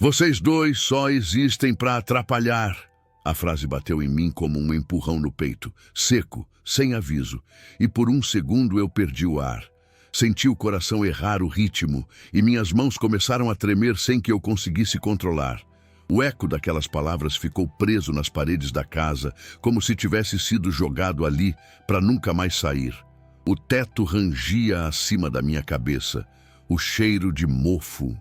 Vocês dois só existem para atrapalhar. A frase bateu em mim como um empurrão no peito, seco, sem aviso, e por um segundo eu perdi o ar. Senti o coração errar o ritmo e minhas mãos começaram a tremer sem que eu conseguisse controlar. O eco daquelas palavras ficou preso nas paredes da casa, como se tivesse sido jogado ali para nunca mais sair. O teto rangia acima da minha cabeça, o cheiro de mofo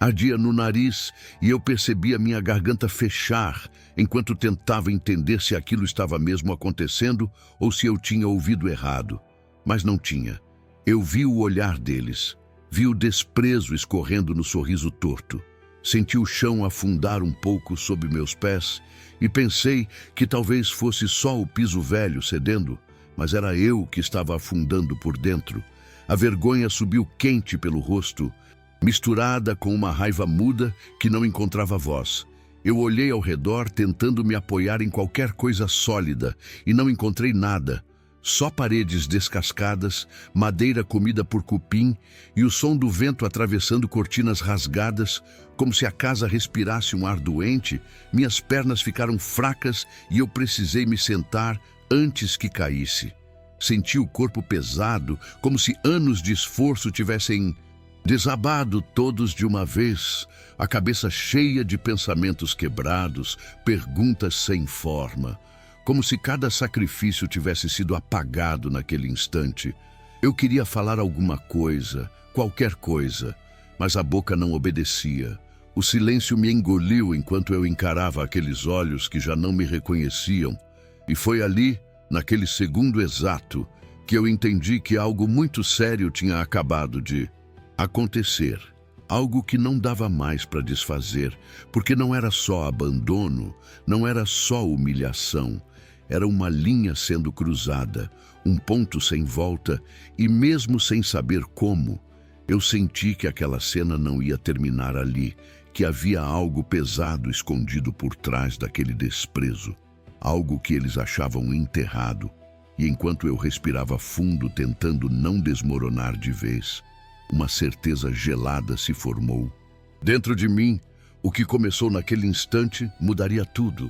ardia no nariz e eu percebia minha garganta fechar enquanto tentava entender se aquilo estava mesmo acontecendo ou se eu tinha ouvido errado. Mas não tinha. Eu vi o olhar deles, vi o desprezo escorrendo no sorriso torto. Senti o chão afundar um pouco sob meus pés e pensei que talvez fosse só o piso velho cedendo, mas era eu que estava afundando por dentro. A vergonha subiu quente pelo rosto, misturada com uma raiva muda que não encontrava voz. Eu olhei ao redor tentando me apoiar em qualquer coisa sólida e não encontrei nada. Só paredes descascadas, madeira comida por cupim e o som do vento atravessando cortinas rasgadas, como se a casa respirasse um ar doente. Minhas pernas ficaram fracas e eu precisei me sentar antes que caísse. Senti o corpo pesado, como se anos de esforço tivessem desabado todos de uma vez, a cabeça cheia de pensamentos quebrados, perguntas sem forma, como se cada sacrifício tivesse sido apagado naquele instante. Eu queria falar alguma coisa, qualquer coisa, mas a boca não obedecia. O silêncio me engoliu enquanto eu encarava aqueles olhos que já não me reconheciam, e foi ali, naquele segundo exato, que eu entendi que algo muito sério tinha acabado de acontecer. Algo que não dava mais para desfazer, porque não era só abandono, não era só humilhação, era uma linha sendo cruzada, um ponto sem volta, e mesmo sem saber como, eu senti que aquela cena não ia terminar ali, que havia algo pesado escondido por trás daquele desprezo, algo que eles achavam enterrado, e enquanto eu respirava fundo tentando não desmoronar de vez, uma certeza gelada se formou. Dentro de mim, o que começou naquele instante mudaria tudo.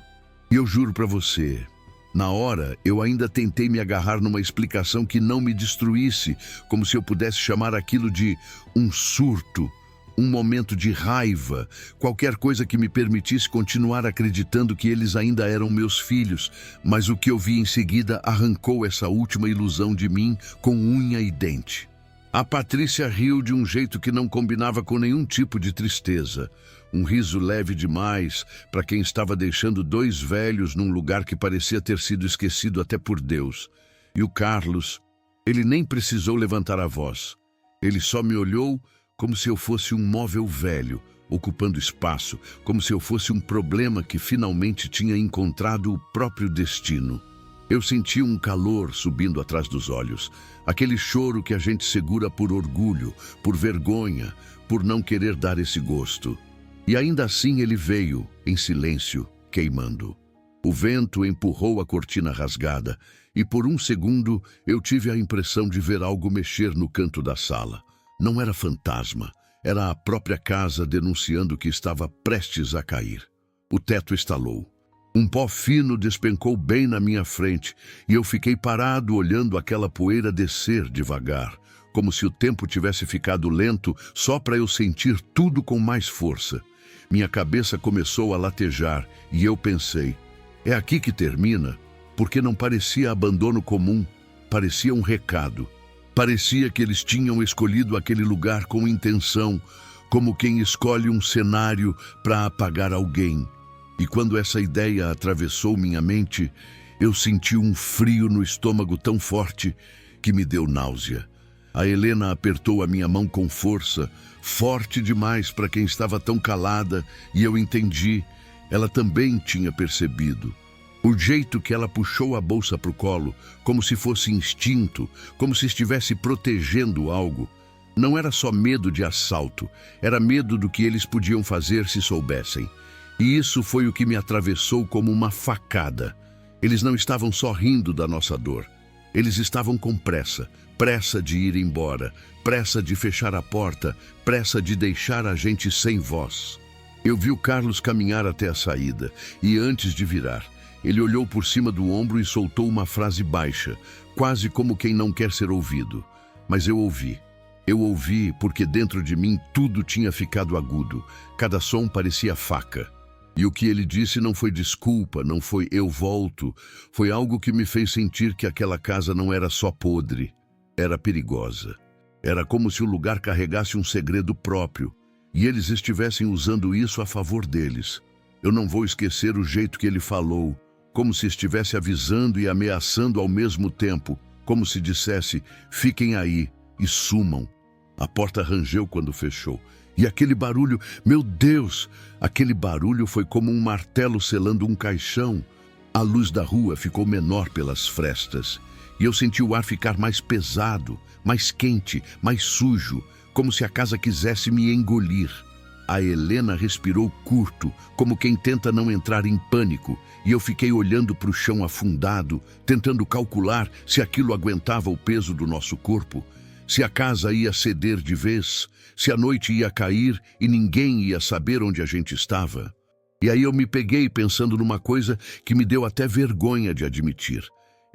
E eu juro para você, na hora eu ainda tentei me agarrar numa explicação que não me destruísse, como se eu pudesse chamar aquilo de um surto, um momento de raiva, qualquer coisa que me permitisse continuar acreditando que eles ainda eram meus filhos, mas o que eu vi em seguida arrancou essa última ilusão de mim com unha e dente. A Patrícia riu de um jeito que não combinava com nenhum tipo de tristeza. Um riso leve demais para quem estava deixando dois velhos num lugar que parecia ter sido esquecido até por Deus. E o Carlos, ele nem precisou levantar a voz. Ele só me olhou como se eu fosse um móvel velho, ocupando espaço, como se eu fosse um problema que finalmente tinha encontrado o próprio destino. Eu senti um calor subindo atrás dos olhos, aquele choro que a gente segura por orgulho, por vergonha, por não querer dar esse gosto. E ainda assim ele veio, em silêncio, queimando. O vento empurrou a cortina rasgada e por um segundo eu tive a impressão de ver algo mexer no canto da sala. Não era fantasma, era a própria casa denunciando que estava prestes a cair. O teto estalou. Um pó fino despencou bem na minha frente e eu fiquei parado olhando aquela poeira descer devagar, como se o tempo tivesse ficado lento só para eu sentir tudo com mais força. Minha cabeça começou a latejar e eu pensei, é aqui que termina? Porque não parecia abandono comum, parecia um recado. Parecia que eles tinham escolhido aquele lugar com intenção, como quem escolhe um cenário para apagar alguém. E quando essa ideia atravessou minha mente, eu senti um frio no estômago tão forte que me deu náusea. A Helena apertou a minha mão com força, forte demais para quem estava tão calada, e eu entendi, ela também tinha percebido. O jeito que ela puxou a bolsa para o colo, como se fosse instinto, como se estivesse protegendo algo. Não era só medo de assalto, era medo do que eles podiam fazer se soubessem. E isso foi o que me atravessou como uma facada. Eles não estavam só rindo da nossa dor. Eles estavam com pressa, pressa de ir embora, pressa de fechar a porta, pressa de deixar a gente sem voz. Eu vi o Carlos caminhar até a saída e, antes de virar, ele olhou por cima do ombro e soltou uma frase baixa, quase como quem não quer ser ouvido. Mas eu ouvi. Eu ouvi porque dentro de mim tudo tinha ficado agudo. Cada som parecia faca. E o que ele disse não foi desculpa, não foi eu volto. Foi algo que me fez sentir que aquela casa não era só podre. Era perigosa. Era como se o lugar carregasse um segredo próprio. E eles estivessem usando isso a favor deles. Eu não vou esquecer o jeito que ele falou, como se estivesse avisando e ameaçando ao mesmo tempo, como se dissesse, fiquem aí e sumam. A porta rangeu quando fechou. E aquele barulho, meu Deus, aquele barulho foi como um martelo selando um caixão. A luz da rua ficou menor pelas frestas. E eu senti o ar ficar mais pesado, mais quente, mais sujo, como se a casa quisesse me engolir. A Helena respirou curto, como quem tenta não entrar em pânico, e eu fiquei olhando para o chão afundado, tentando calcular se aquilo aguentava o peso do nosso corpo, se a casa ia ceder de vez, se a noite ia cair e ninguém ia saber onde a gente estava. E aí eu me peguei pensando numa coisa que me deu até vergonha de admitir.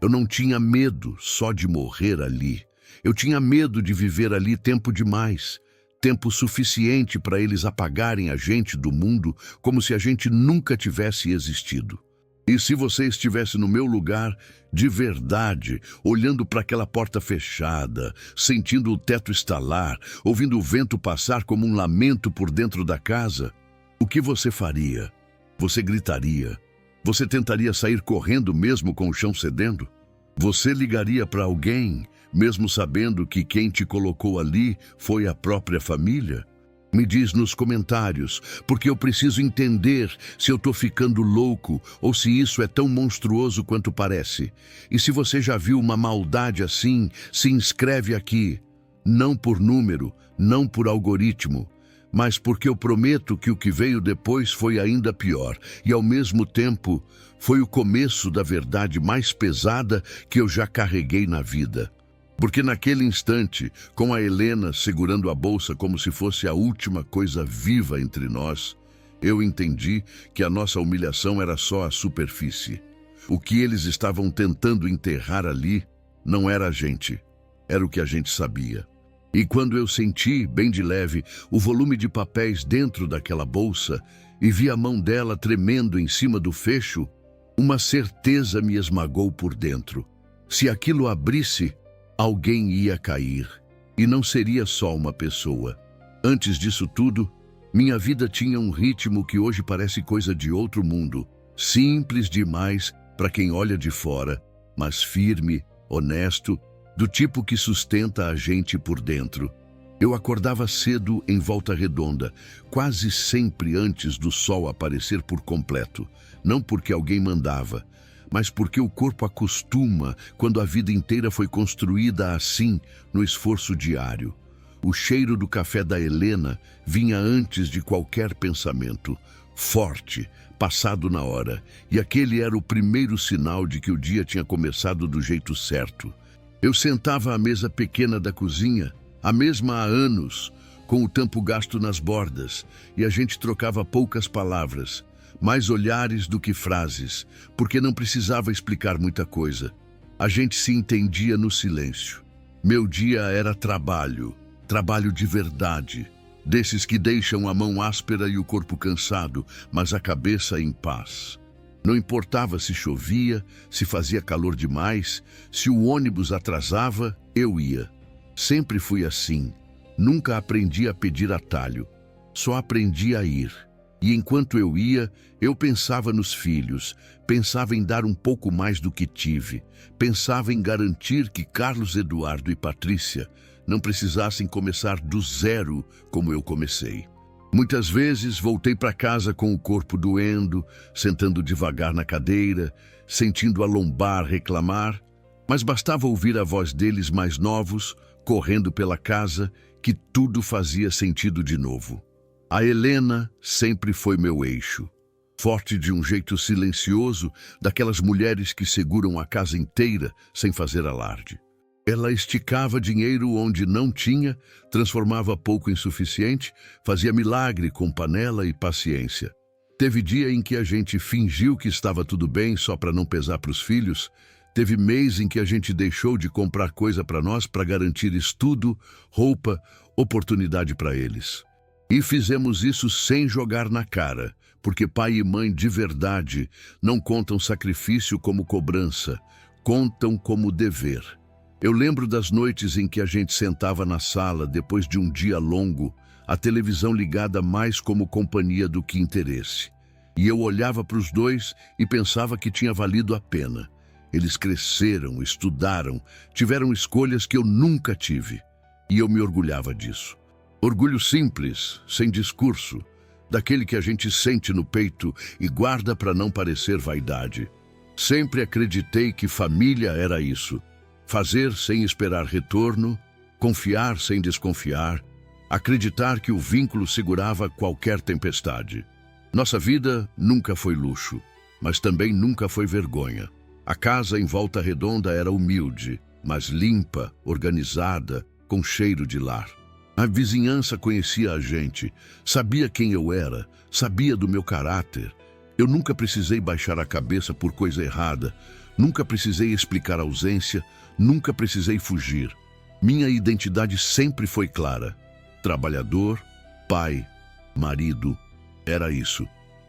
Eu não tinha medo só de morrer ali. Eu tinha medo de viver ali tempo demais, tempo suficiente para eles apagarem a gente do mundo como se a gente nunca tivesse existido. E se você estivesse no meu lugar, de verdade, olhando para aquela porta fechada, sentindo o teto estalar, ouvindo o vento passar como um lamento por dentro da casa, o que você faria? Você gritaria? Você tentaria sair correndo mesmo com o chão cedendo? Você ligaria para alguém, mesmo sabendo que quem te colocou ali foi a própria família? Me diz nos comentários, porque eu preciso entender se eu tô ficando louco ou se isso é tão monstruoso quanto parece. E se você já viu uma maldade assim, se inscreve aqui. Não por número, não por algoritmo, mas porque eu prometo que o que veio depois foi ainda pior e, ao mesmo tempo, foi o começo da verdade mais pesada que eu já carreguei na vida. Porque naquele instante, com a Helena segurando a bolsa como se fosse a última coisa viva entre nós, eu entendi que a nossa humilhação era só a superfície. O que eles estavam tentando enterrar ali não era a gente, era o que a gente sabia. E quando eu senti, bem de leve, o volume de papéis dentro daquela bolsa e vi a mão dela tremendo em cima do fecho, uma certeza me esmagou por dentro. Se aquilo abrisse, alguém ia cair, e não seria só uma pessoa. Antes disso tudo, minha vida tinha um ritmo que hoje parece coisa de outro mundo, simples demais para quem olha de fora, mas firme, honesto, do tipo que sustenta a gente por dentro. Eu acordava cedo em Volta Redonda, quase sempre antes do sol aparecer por completo, não porque alguém mandava, mas porque o corpo acostuma quando a vida inteira foi construída assim, no esforço diário. O cheiro do café da Helena vinha antes de qualquer pensamento, forte, passado na hora, e aquele era o primeiro sinal de que o dia tinha começado do jeito certo. Eu sentava à mesa pequena da cozinha, a mesma há anos, com o tampo gasto nas bordas, e a gente trocava poucas palavras, mais olhares do que frases, porque não precisava explicar muita coisa. A gente se entendia no silêncio. Meu dia era trabalho, trabalho de verdade, desses que deixam a mão áspera e o corpo cansado, mas a cabeça em paz. Não importava se chovia, se fazia calor demais, se o ônibus atrasava, eu ia. Sempre fui assim. Nunca aprendi a pedir atalho, só aprendi a ir. E enquanto eu ia, eu pensava nos filhos, pensava em dar um pouco mais do que tive, pensava em garantir que Carlos Eduardo e Patrícia não precisassem começar do zero como eu comecei. Muitas vezes voltei para casa com o corpo doendo, sentando devagar na cadeira, sentindo a lombar reclamar, mas bastava ouvir a voz deles mais novos, correndo pela casa, que tudo fazia sentido de novo. A Helena sempre foi meu eixo. Forte de um jeito silencioso, daquelas mulheres que seguram a casa inteira sem fazer alarde. Ela esticava dinheiro onde não tinha, transformava pouco em suficiente, fazia milagre com panela e paciência. Teve dia em que a gente fingiu que estava tudo bem só para não pesar para os filhos. Teve mês em que a gente deixou de comprar coisa para nós para garantir estudo, roupa, oportunidade para eles. E fizemos isso sem jogar na cara, porque pai e mãe de verdade não contam sacrifício como cobrança, contam como dever. Eu lembro das noites em que a gente sentava na sala depois de um dia longo, a televisão ligada mais como companhia do que interesse. E eu olhava para os dois e pensava que tinha valido a pena. Eles cresceram, estudaram, tiveram escolhas que eu nunca tive. E eu me orgulhava disso. Orgulho simples, sem discurso, daquele que a gente sente no peito e guarda para não parecer vaidade. Sempre acreditei que família era isso. Fazer sem esperar retorno, confiar sem desconfiar, acreditar que o vínculo segurava qualquer tempestade. Nossa vida nunca foi luxo, mas também nunca foi vergonha. A casa em Volta Redonda era humilde, mas limpa, organizada, com cheiro de lar. A vizinhança conhecia a gente, sabia quem eu era, sabia do meu caráter. Eu nunca precisei baixar a cabeça por coisa errada, nunca precisei explicar ausência, nunca precisei fugir. Minha identidade sempre foi clara. Trabalhador, pai, marido, era isso.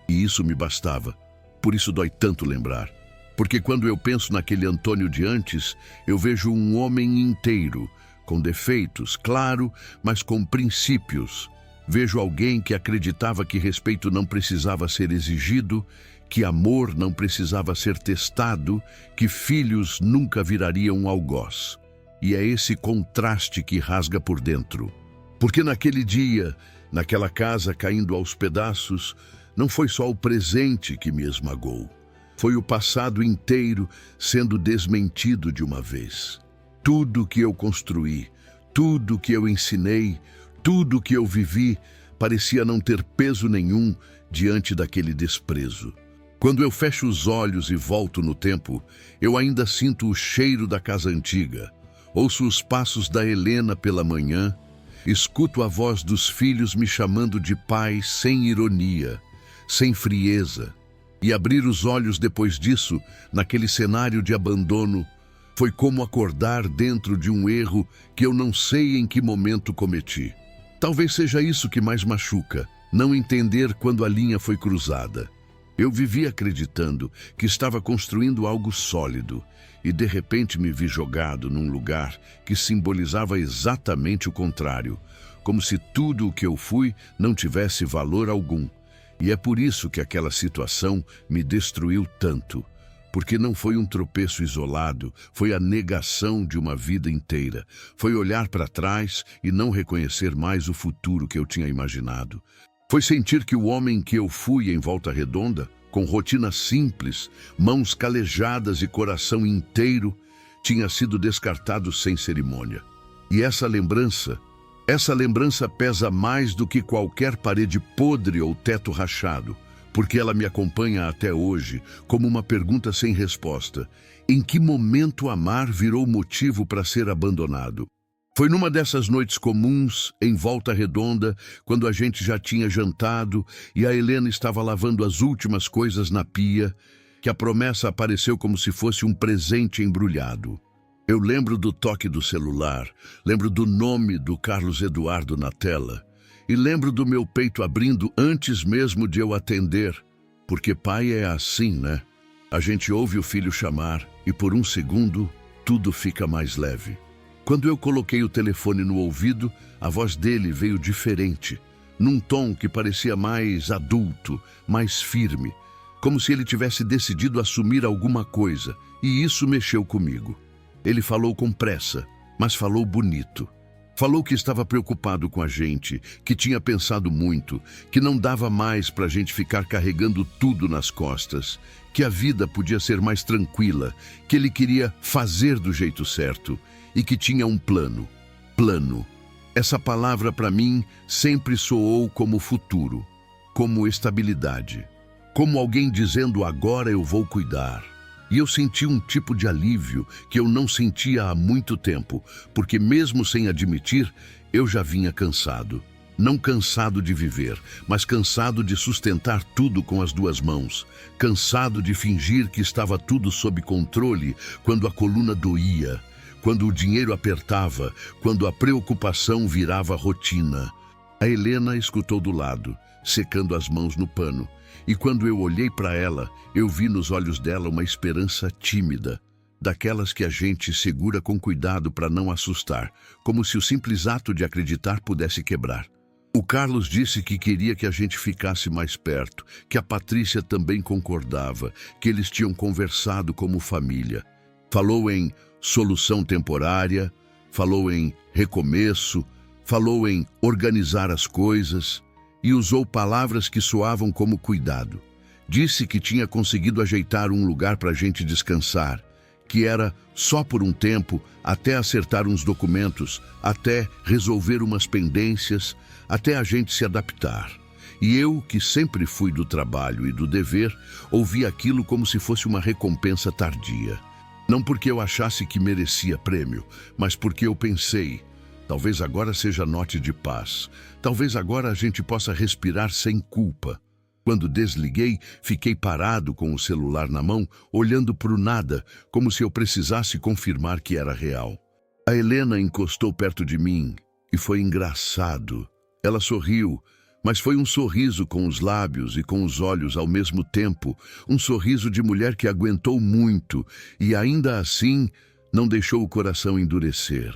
E isso me bastava. Por isso dói tanto lembrar. Porque quando eu penso naquele Antônio de antes, eu vejo um homem inteiro, com defeitos, claro, mas com princípios. Vejo alguém que acreditava que respeito não precisava ser exigido, que amor não precisava ser testado, que filhos nunca virariam algoz. E é esse contraste que rasga por dentro. Porque naquele dia, naquela casa caindo aos pedaços, não foi só o presente que me esmagou. Foi o passado inteiro sendo desmentido de uma vez. Tudo que eu construí, tudo que eu ensinei, tudo que eu vivi, parecia não ter peso nenhum diante daquele desprezo. Quando eu fecho os olhos e volto no tempo, eu ainda sinto o cheiro da casa antiga, ouço os passos da Helena pela manhã, escuto a voz dos filhos me chamando de pai sem ironia, sem frieza. E abrir os olhos depois disso, naquele cenário de abandono, foi como acordar dentro de um erro que eu não sei em que momento cometi. Talvez seja isso que mais machuca, não entender quando a linha foi cruzada. Eu vivi acreditando que estava construindo algo sólido e de repente me vi jogado num lugar que simbolizava exatamente o contrário, como se tudo o que eu fui não tivesse valor algum. E é por isso que aquela situação me destruiu tanto, porque não foi um tropeço isolado, foi a negação de uma vida inteira. Foi olhar para trás e não reconhecer mais o futuro que eu tinha imaginado. Foi sentir que o homem que eu fui em Volta Redonda, com rotina simples, mãos calejadas e coração inteiro, tinha sido descartado sem cerimônia. E essa lembrança pesa mais do que qualquer parede podre ou teto rachado, porque ela me acompanha até hoje como uma pergunta sem resposta. Em que momento amar virou motivo para ser abandonado? Foi numa dessas noites comuns, em Volta Redonda, quando a gente já tinha jantado e a Helena estava lavando as últimas coisas na pia, que a promessa apareceu como se fosse um presente embrulhado. Eu lembro do toque do celular, lembro do nome do Carlos Eduardo na tela e lembro do meu peito abrindo antes mesmo de eu atender, porque pai é assim, né? A gente ouve o filho chamar e por um segundo tudo fica mais leve. Quando eu coloquei o telefone no ouvido, a voz dele veio diferente, num tom que parecia mais adulto, mais firme, como se ele tivesse decidido assumir alguma coisa, e isso mexeu comigo. Ele falou com pressa, mas falou bonito. Falou que estava preocupado com a gente, que tinha pensado muito, que não dava mais para a gente ficar carregando tudo nas costas, que a vida podia ser mais tranquila, que ele queria fazer do jeito certo e que tinha um plano. Plano. Essa palavra para mim sempre soou como futuro, como estabilidade, como alguém dizendo agora eu vou cuidar. E eu senti um tipo de alívio que eu não sentia há muito tempo, porque mesmo sem admitir, eu já vinha cansado. Não cansado de viver, mas cansado de sustentar tudo com as duas mãos. Cansado de fingir que estava tudo sob controle quando a coluna doía, quando o dinheiro apertava, quando a preocupação virava rotina. A Helena escutou do lado, secando as mãos no pano. E quando eu olhei para ela, eu vi nos olhos dela uma esperança tímida, daquelas que a gente segura com cuidado para não assustar, como se o simples ato de acreditar pudesse quebrar. O Carlos disse que queria que a gente ficasse mais perto, que a Patrícia também concordava, que eles tinham conversado como família. Falou em solução temporária, falou em recomeço, falou em organizar as coisas e usou palavras que soavam como cuidado. Disse que tinha conseguido ajeitar um lugar para a gente descansar, que era só por um tempo, até acertar uns documentos, até resolver umas pendências, até a gente se adaptar. E eu, que sempre fui do trabalho e do dever, ouvi aquilo como se fosse uma recompensa tardia. Não porque eu achasse que merecia prêmio, mas porque eu pensei, talvez agora seja noite de paz, talvez agora a gente possa respirar sem culpa. Quando desliguei, fiquei parado com o celular na mão, olhando para o nada, como se eu precisasse confirmar que era real. A Helena encostou perto de mim e foi engraçado. Ela sorriu, mas foi um sorriso com os lábios e com os olhos ao mesmo tempo, um sorriso de mulher que aguentou muito e ainda assim não deixou o coração endurecer.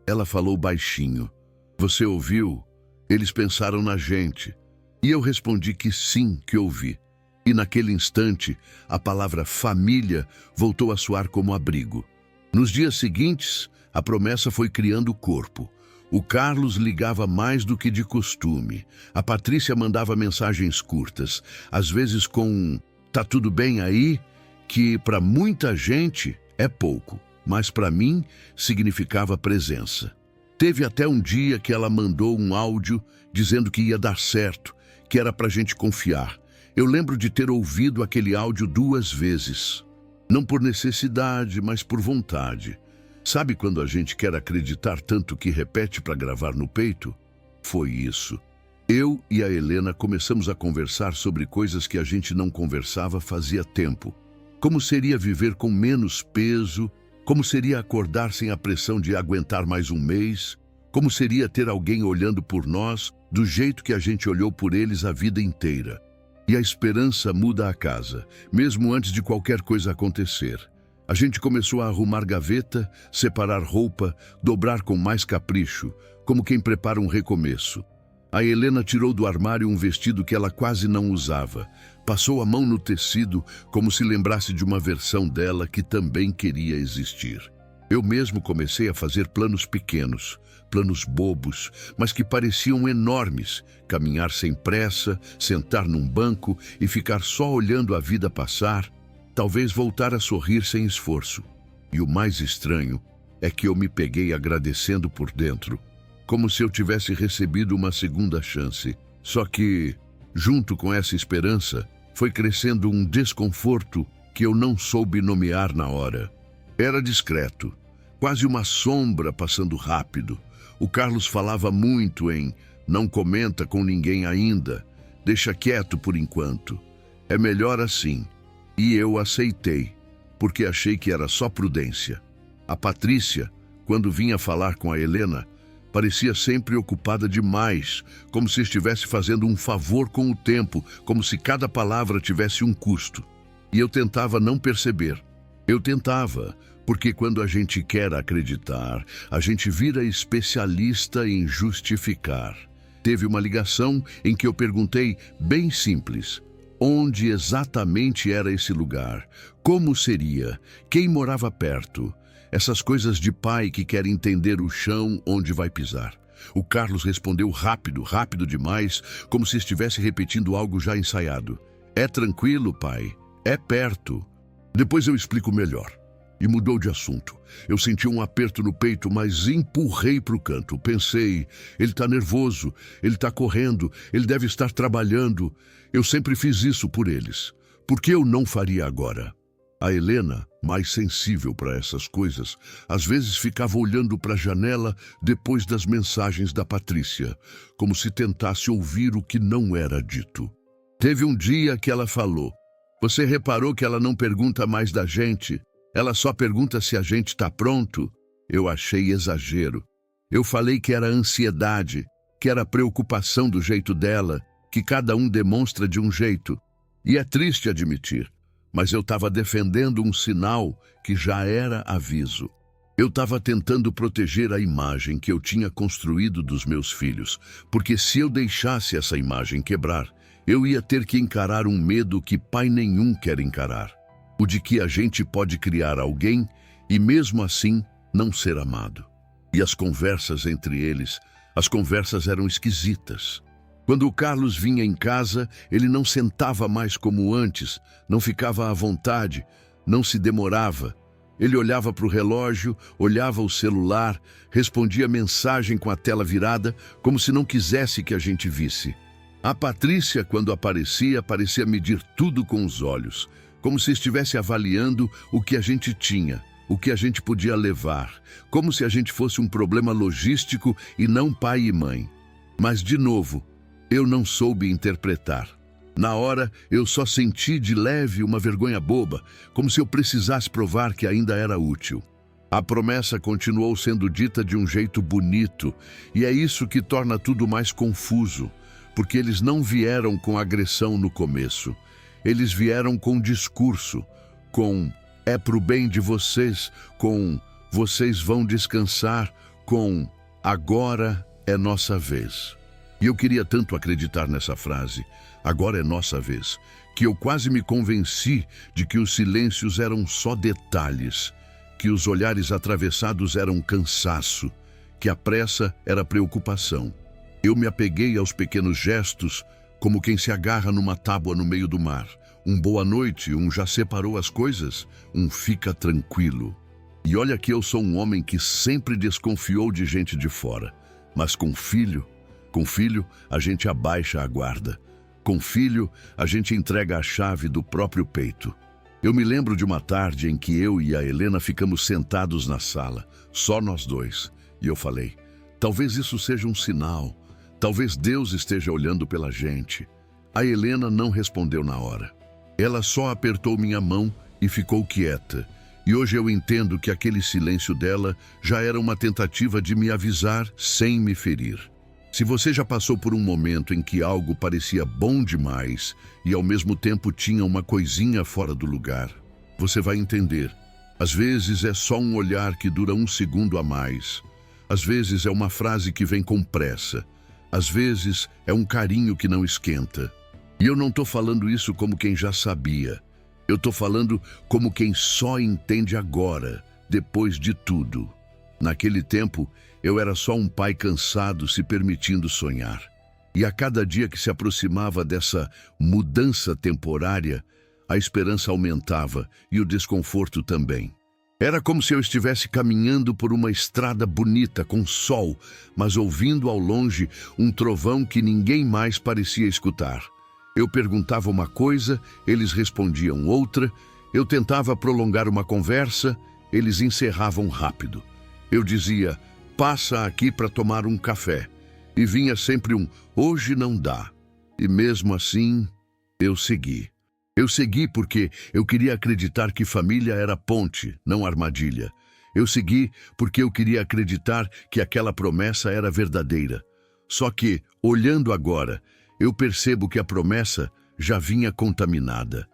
Ela falou baixinho. Você ouviu? Eles pensaram na gente. E eu respondi que sim, que ouvi. E naquele instante, a palavra família voltou a soar como abrigo. Nos dias seguintes, a promessa foi criando corpo. O Carlos ligava mais do que de costume. A Patrícia mandava mensagens curtas, às vezes com "tá tudo bem aí?", que para muita gente é pouco, mas para mim significava presença. Teve até um dia que ela mandou um áudio dizendo que ia dar certo, que era pra gente confiar. Eu lembro de ter ouvido aquele áudio 2 vezes. Não por necessidade, mas por vontade. Sabe quando a gente quer acreditar tanto que repete para gravar no peito? Foi isso. Eu e a Helena começamos a conversar sobre coisas que a gente não conversava fazia tempo. Como seria viver com menos peso? Como seria acordar sem a pressão de aguentar mais um mês? Como seria ter alguém olhando por nós do jeito que a gente olhou por eles a vida inteira? E a esperança muda a casa, mesmo antes de qualquer coisa acontecer. A gente começou a arrumar gaveta, separar roupa, dobrar com mais capricho, como quem prepara um recomeço. A Helena tirou do armário um vestido que ela quase não usava. Passou a mão no tecido, como se lembrasse de uma versão dela que também queria existir. Eu mesmo comecei a fazer planos pequenos, planos bobos, mas que pareciam enormes. Caminhar sem pressa, sentar num banco e ficar só olhando a vida passar. Talvez voltar a sorrir sem esforço. E o mais estranho é que eu me peguei agradecendo por dentro, como se eu tivesse recebido uma segunda chance. Só que, junto com essa esperança, foi crescendo um desconforto que eu não soube nomear na hora. Era discreto, quase uma sombra passando rápido. O Carlos falava muito em "não comenta com ninguém ainda, deixa quieto por enquanto. É melhor assim." E eu aceitei, porque achei que era só prudência. A Patrícia, quando vinha falar com a Helena, parecia sempre ocupada demais, como se estivesse fazendo um favor com o tempo, como se cada palavra tivesse um custo. E eu tentava não perceber. Eu tentava, porque quando a gente quer acreditar, a gente vira especialista em justificar. Teve uma ligação em que eu perguntei, bem simples, onde exatamente era esse lugar? Como seria? Quem morava perto? Essas coisas de pai que quer entender o chão onde vai pisar. O Carlos respondeu rápido, rápido demais, como se estivesse repetindo algo já ensaiado. É tranquilo, pai. É perto. Depois eu explico melhor. E mudou de assunto. Eu senti um aperto no peito, mas empurrei para o canto. Pensei, ele está nervoso, ele está correndo, ele deve estar trabalhando. Eu sempre fiz isso por eles. Por que eu não faria agora? A Helena, mais sensível para essas coisas, às vezes ficava olhando para a janela depois das mensagens da Patrícia, como se tentasse ouvir o que não era dito. Teve um dia que ela falou: "Você reparou que ela não pergunta mais da gente? Ela só pergunta se a gente está pronto?" Eu achei exagero. Eu falei que era ansiedade, que era preocupação do jeito dela, que cada um demonstra de um jeito. E é triste admitir, mas eu estava defendendo um sinal que já era aviso. Eu estava tentando proteger a imagem que eu tinha construído dos meus filhos, porque se eu deixasse essa imagem quebrar, eu ia ter que encarar um medo que pai nenhum quer encarar. O de que a gente pode criar alguém e mesmo assim não ser amado. E as conversas entre eles, as conversas eram esquisitas. Quando o Carlos vinha em casa, ele não sentava mais como antes, não ficava à vontade, não se demorava. Ele olhava para o relógio, olhava o celular, respondia mensagem com a tela virada, como se não quisesse que a gente visse. A Patrícia, quando aparecia, parecia medir tudo com os olhos, como se estivesse avaliando o que a gente tinha, o que a gente podia levar, como se a gente fosse um problema logístico e não pai e mãe. Mas, de novo, eu não soube interpretar. Na hora, eu só senti de leve uma vergonha boba, como se eu precisasse provar que ainda era útil. A promessa continuou sendo dita de um jeito bonito, e é isso que torna tudo mais confuso, porque eles não vieram com agressão no começo. Eles vieram com discurso, com "é pro bem de vocês", com "vocês vão descansar", com "agora é nossa vez". E eu queria tanto acreditar nessa frase, "agora é nossa vez", que eu quase me convenci de que os silêncios eram só detalhes, que os olhares atravessados eram cansaço, que a pressa era preocupação. Eu me apeguei aos pequenos gestos, como quem se agarra numa tábua no meio do mar. Um boa noite, um já separou as coisas, um fica tranquilo. E olha que eu sou um homem que sempre desconfiou de gente de fora, mas com filho, a gente abaixa a guarda. Com filho, a gente entrega a chave do próprio peito. Eu me lembro de uma tarde em que eu e a Helena ficamos sentados na sala, só nós dois. E eu falei: talvez isso seja um sinal. Talvez Deus esteja olhando pela gente. A Helena não respondeu na hora. Ela só apertou minha mão e ficou quieta. E hoje eu entendo que aquele silêncio dela já era uma tentativa de me avisar sem me ferir. Se você já passou por um momento em que algo parecia bom demais e ao mesmo tempo tinha uma coisinha fora do lugar, você vai entender. Às vezes é só um olhar que dura um segundo a mais. Às vezes é uma frase que vem com pressa. Às vezes é um carinho que não esquenta. E eu não estou falando isso como quem já sabia. Eu estou falando como quem só entende agora, depois de tudo. Naquele tempo, eu era só um pai cansado se permitindo sonhar. E a cada dia que se aproximava dessa mudança temporária, a esperança aumentava e o desconforto também. Era como se eu estivesse caminhando por uma estrada bonita com sol, mas ouvindo ao longe um trovão que ninguém mais parecia escutar. Eu perguntava uma coisa, eles respondiam outra. Eu tentava prolongar uma conversa, eles encerravam rápido. Eu dizia: passa aqui para tomar um café. E vinha sempre um: hoje não dá. E mesmo assim, eu segui. Eu segui porque eu queria acreditar que família era ponte, não armadilha. Eu segui porque eu queria acreditar que aquela promessa era verdadeira. Só que, olhando agora, eu percebo que a promessa já vinha contaminada.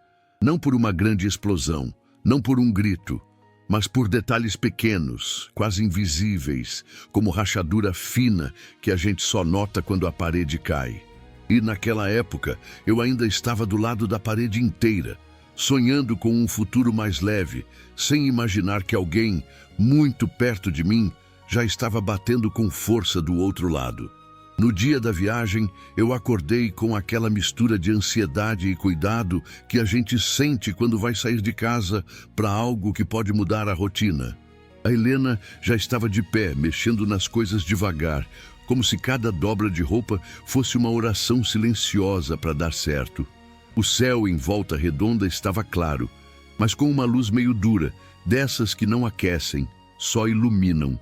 Não por uma grande explosão, não por um grito, mas por detalhes pequenos, quase invisíveis, como rachadura fina que a gente só nota quando a parede cai. E naquela época, eu ainda estava do lado da parede inteira, sonhando com um futuro mais leve, sem imaginar que alguém, muito perto de mim, já estava batendo com força do outro lado. No dia da viagem, eu acordei com aquela mistura de ansiedade e cuidado que a gente sente quando vai sair de casa para algo que pode mudar a rotina. A Helena já estava de pé, mexendo nas coisas devagar, como se cada dobra de roupa fosse uma oração silenciosa para dar certo. O céu em Volta Redonda estava claro, mas com uma luz meio dura, dessas que não aquecem, só iluminam.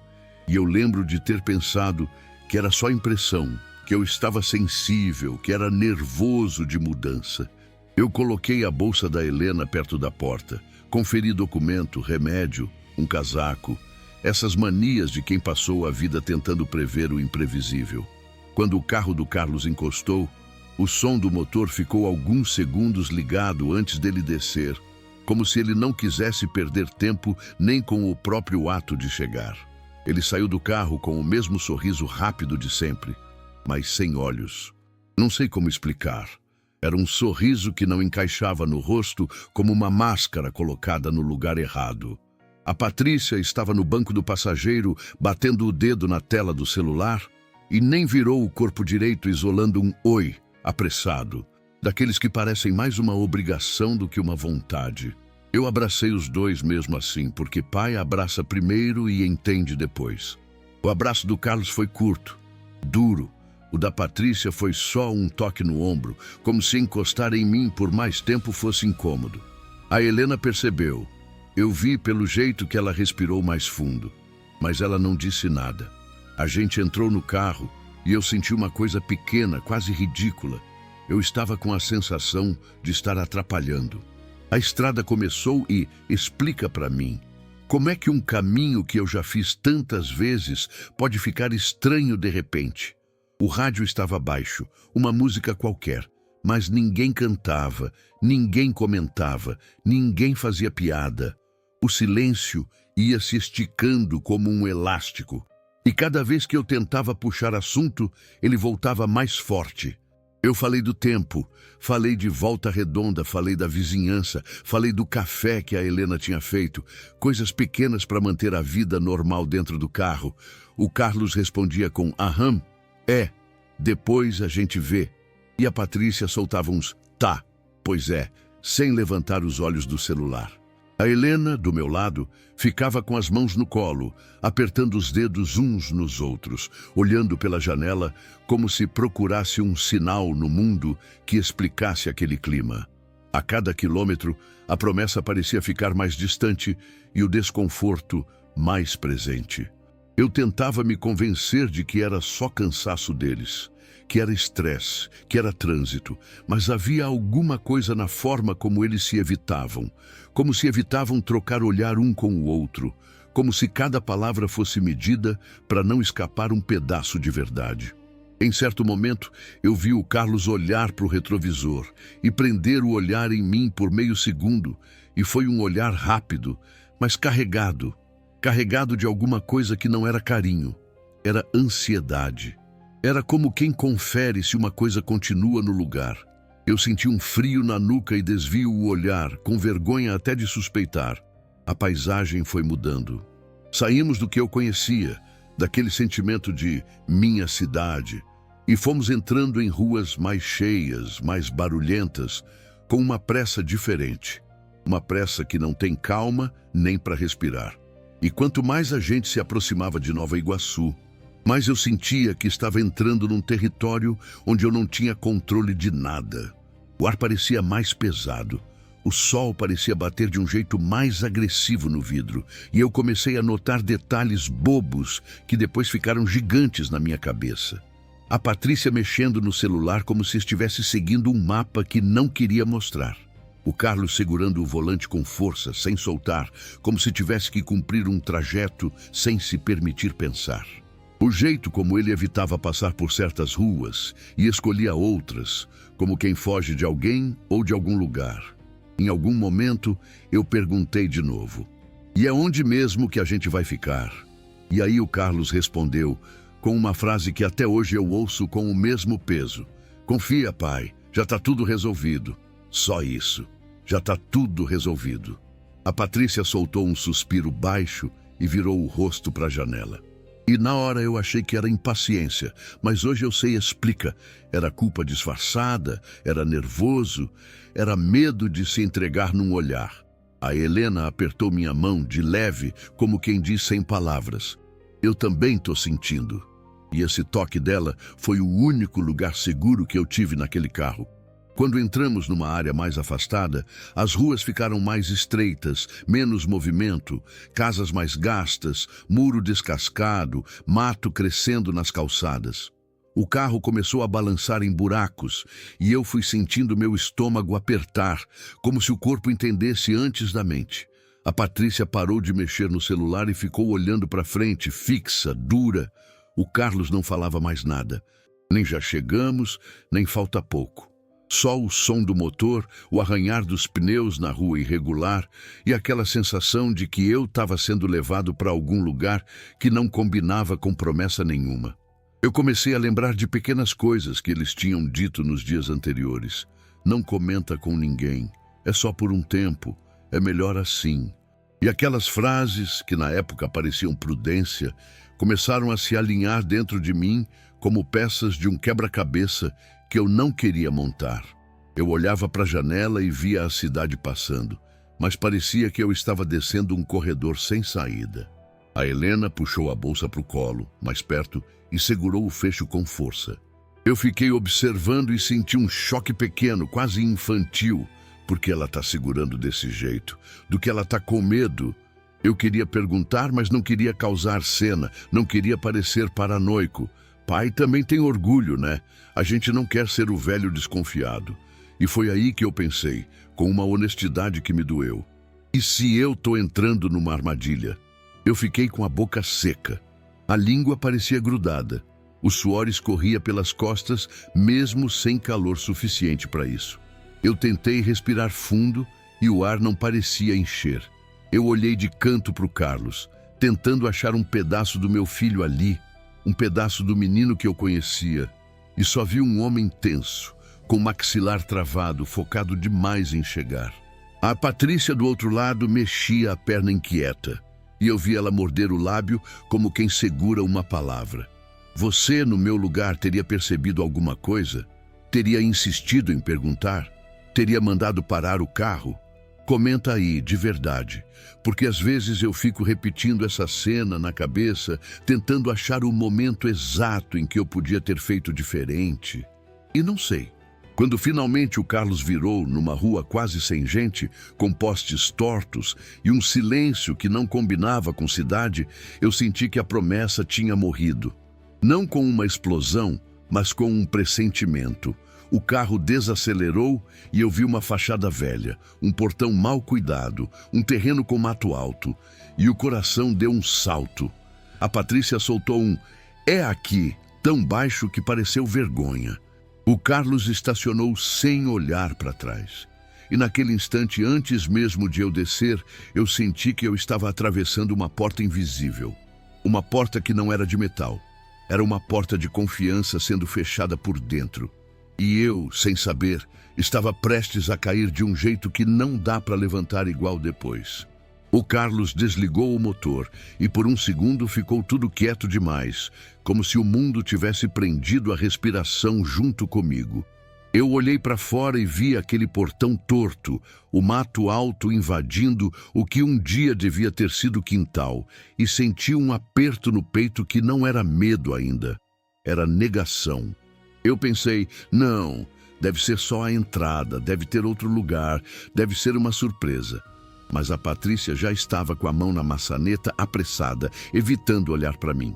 E eu lembro de ter pensado que era só impressão, que eu estava sensível, que era nervoso de mudança. Eu coloquei a bolsa da Helena perto da porta, conferi documento, remédio, um casaco, essas manias de quem passou a vida tentando prever o imprevisível. Quando o carro do Carlos encostou, o som do motor ficou alguns segundos ligado antes dele descer, como se ele não quisesse perder tempo nem com o próprio ato de chegar. Ele saiu do carro com o mesmo sorriso rápido de sempre, mas sem olhos. Não sei como explicar. Era um sorriso que não encaixava no rosto, como uma máscara colocada no lugar errado. A Patrícia estava no banco do passageiro, batendo o dedo na tela do celular, e nem virou o corpo direito, isolando um oi apressado, daqueles que parecem mais uma obrigação do que uma vontade. Eu abracei os dois mesmo assim, porque pai abraça primeiro e entende depois. O abraço do Carlos foi curto, duro. O da Patrícia foi só um toque no ombro, como se encostar em mim por mais tempo fosse incômodo. A Helena percebeu. Eu vi pelo jeito que ela respirou mais fundo, mas ela não disse nada. A gente entrou no carro e eu senti uma coisa pequena, quase ridícula. Eu estava com a sensação de estar atrapalhando. A estrada começou e explica para mim. Como é que um caminho que eu já fiz tantas vezes pode ficar estranho de repente? O rádio estava baixo, uma música qualquer, mas ninguém cantava, ninguém comentava, ninguém fazia piada. O silêncio ia se esticando como um elástico. E cada vez que eu tentava puxar assunto, ele voltava mais forte. Eu falei do tempo, falei de Volta Redonda, falei da vizinhança, falei do café que a Helena tinha feito, coisas pequenas para manter a vida normal dentro do carro. O Carlos respondia com aham, depois a gente vê. E a Patrícia soltava uns tá, pois é, sem levantar os olhos do celular. A Helena, do meu lado, ficava com as mãos no colo, apertando os dedos uns nos outros, olhando pela janela como se procurasse um sinal no mundo que explicasse aquele clima. A cada quilômetro, a promessa parecia ficar mais distante e o desconforto mais presente. Eu tentava me convencer de que era só cansaço deles, que era estresse, que era trânsito, mas havia alguma coisa na forma como eles se evitavam, como se evitavam trocar olhar um com o outro, como se cada palavra fosse medida para não escapar um pedaço de verdade. Em certo momento, eu vi o Carlos olhar para o retrovisor e prender o olhar em mim por meio segundo, e foi um olhar rápido, mas carregado de alguma coisa que não era carinho, era ansiedade. Era como quem confere se uma coisa continua no lugar. Eu senti um frio na nuca e desvio o olhar, com vergonha até de suspeitar. A paisagem foi mudando. Saímos do que eu conhecia, daquele sentimento de minha cidade, e fomos entrando em ruas mais cheias, mais barulhentas, com uma pressa diferente. Uma pressa que não tem calma nem para respirar. E quanto mais a gente se aproximava de Nova Iguaçu, mas eu sentia que estava entrando num território onde eu não tinha controle de nada. O ar parecia mais pesado, o sol parecia bater de um jeito mais agressivo no vidro, e eu comecei a notar detalhes bobos que depois ficaram gigantes na minha cabeça. A Patrícia mexendo no celular como se estivesse seguindo um mapa que não queria mostrar. O Carlos segurando o volante com força, sem soltar, como se tivesse que cumprir um trajeto sem se permitir pensar. O jeito como ele evitava passar por certas ruas e escolhia outras, como quem foge de alguém ou de algum lugar. Em algum momento, eu perguntei de novo, e é onde mesmo que a gente vai ficar? E aí o Carlos respondeu com uma frase que até hoje eu ouço com o mesmo peso. Confia, pai, já está tudo resolvido. Só isso, já está tudo resolvido. A Patrícia soltou um suspiro baixo e virou o rosto para a janela. E na hora eu achei que era impaciência, mas hoje eu sei explica. Era culpa disfarçada, era nervoso, era medo de se entregar num olhar. A Helena apertou minha mão de leve, como quem diz sem palavras. Eu também estou sentindo. E esse toque dela foi o único lugar seguro que eu tive naquele carro. Quando entramos numa área mais afastada, as ruas ficaram mais estreitas, menos movimento, casas mais gastas, muro descascado, mato crescendo nas calçadas. O carro começou a balançar em buracos e eu fui sentindo meu estômago apertar, como se o corpo entendesse antes da mente. A Patrícia parou de mexer no celular e ficou olhando para frente, fixa, dura. O Carlos não falava mais nada. Nem já chegamos, nem falta pouco. Só o som do motor, o arranhar dos pneus na rua irregular e aquela sensação de que eu estava sendo levado para algum lugar que não combinava com promessa nenhuma. Eu comecei a lembrar de pequenas coisas que eles tinham dito nos dias anteriores. Não comenta com ninguém, é só por um tempo, é melhor assim. E aquelas frases, que na época pareciam prudência, começaram a se alinhar dentro de mim como peças de um quebra-cabeça que eu não queria montar. Eu olhava para a janela e via a cidade passando, mas parecia que eu estava descendo um corredor sem saída. A Helena puxou a bolsa para o colo, mais perto, e segurou o fecho com força. Eu fiquei observando e senti um choque pequeno, quase infantil. Por que ela está segurando desse jeito? Do que ela está com medo? Eu queria perguntar, mas não queria causar cena, não queria parecer paranoico. Pai também tem orgulho, né? A gente não quer ser o velho desconfiado. E foi aí que eu pensei, com uma honestidade que me doeu. E se eu tô entrando numa armadilha? Eu fiquei com a boca seca. A língua parecia grudada. O suor escorria pelas costas, mesmo sem calor suficiente para isso. Eu tentei respirar fundo e o ar não parecia encher. Eu olhei de canto para o Carlos, tentando achar um pedaço do meu filho ali, um pedaço do menino que eu conhecia, e só vi um homem tenso, com o maxilar travado, focado demais em chegar. A Patrícia do outro lado mexia a perna inquieta, e eu vi ela morder o lábio como quem segura uma palavra. Você, no meu lugar, teria percebido alguma coisa? Teria insistido em perguntar? Teria mandado parar o carro? Comenta aí, de verdade, porque às vezes eu fico repetindo essa cena na cabeça, tentando achar o momento exato em que eu podia ter feito diferente. E não sei. Quando finalmente o Carlos virou numa rua quase sem gente, com postes tortos e um silêncio que não combinava com cidade, eu senti que a promessa tinha morrido. Não com uma explosão, mas com um pressentimento. O carro desacelerou e eu vi uma fachada velha, um portão mal cuidado, um terreno com mato alto, e o coração deu um salto. A Patrícia soltou um "é aqui", tão baixo que pareceu vergonha. O Carlos estacionou sem olhar para trás. E naquele instante, antes mesmo de eu descer, eu senti que eu estava atravessando uma porta invisível. Uma porta que não era de metal. Era uma porta de confiança sendo fechada por dentro. E eu, sem saber, estava prestes a cair de um jeito que não dá para levantar igual depois. O Carlos desligou o motor e por um segundo ficou tudo quieto demais, como se o mundo tivesse prendido a respiração junto comigo. Eu olhei para fora e vi aquele portão torto, o mato alto invadindo o que um dia devia ter sido quintal, e senti um aperto no peito que não era medo ainda, era negação. Eu pensei, não, deve ser só a entrada, deve ter outro lugar, deve ser uma surpresa. Mas a Patrícia já estava com a mão na maçaneta, apressada, evitando olhar para mim.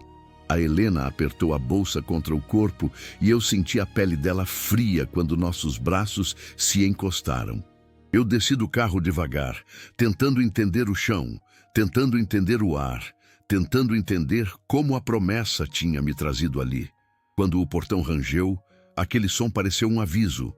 A Helena apertou a bolsa contra o corpo e eu senti a pele dela fria quando nossos braços se encostaram. Eu desci do carro devagar, tentando entender o chão, tentando entender o ar, tentando entender como a promessa tinha me trazido ali. Quando o portão rangeu, aquele som pareceu um aviso,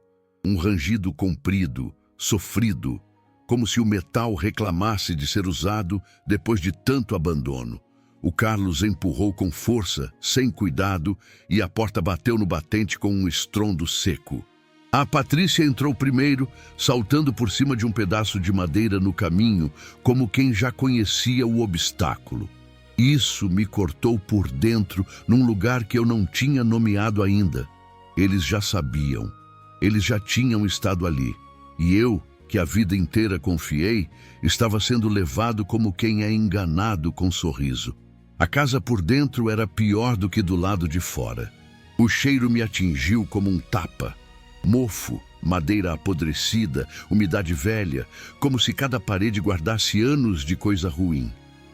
um rangido comprido, sofrido, como se o metal reclamasse de ser usado depois de tanto abandono. O Carlos empurrou com força, sem cuidado, e a porta bateu no batente com um estrondo seco. A Patrícia entrou primeiro, saltando por cima de um pedaço de madeira no caminho, como quem já conhecia o obstáculo. Isso me cortou por dentro, num lugar que eu não tinha nomeado ainda. Eles já sabiam, eles já tinham estado ali, e eu, que a vida inteira confiei, estava sendo levado como quem é enganado com sorriso. A casa por dentro era pior do que do lado de fora. O cheiro me atingiu como um tapa. Mofo, Madeira apodrecida, umidade velha, como se cada parede guardasse anos de coisa ruim.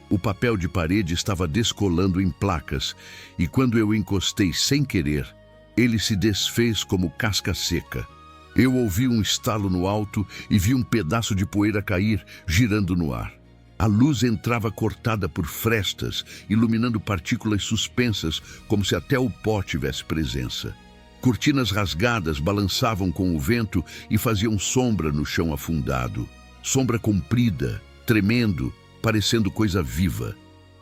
O papel de parede estava descolando em placas, e quando eu encostei sem querer, ele se desfez como casca seca. Eu ouvi um estalo no alto e vi um pedaço de poeira cair, girando no ar. A luz entrava cortada por frestas, iluminando partículas suspensas, como se até o pó tivesse presença. Cortinas rasgadas balançavam com o vento e faziam sombra no chão afundado. Sombra comprida, tremendo, parecendo coisa viva.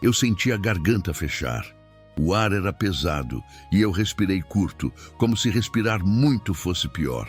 Eu senti a garganta fechar. O ar era pesado e eu respirei curto, como se respirar muito fosse pior.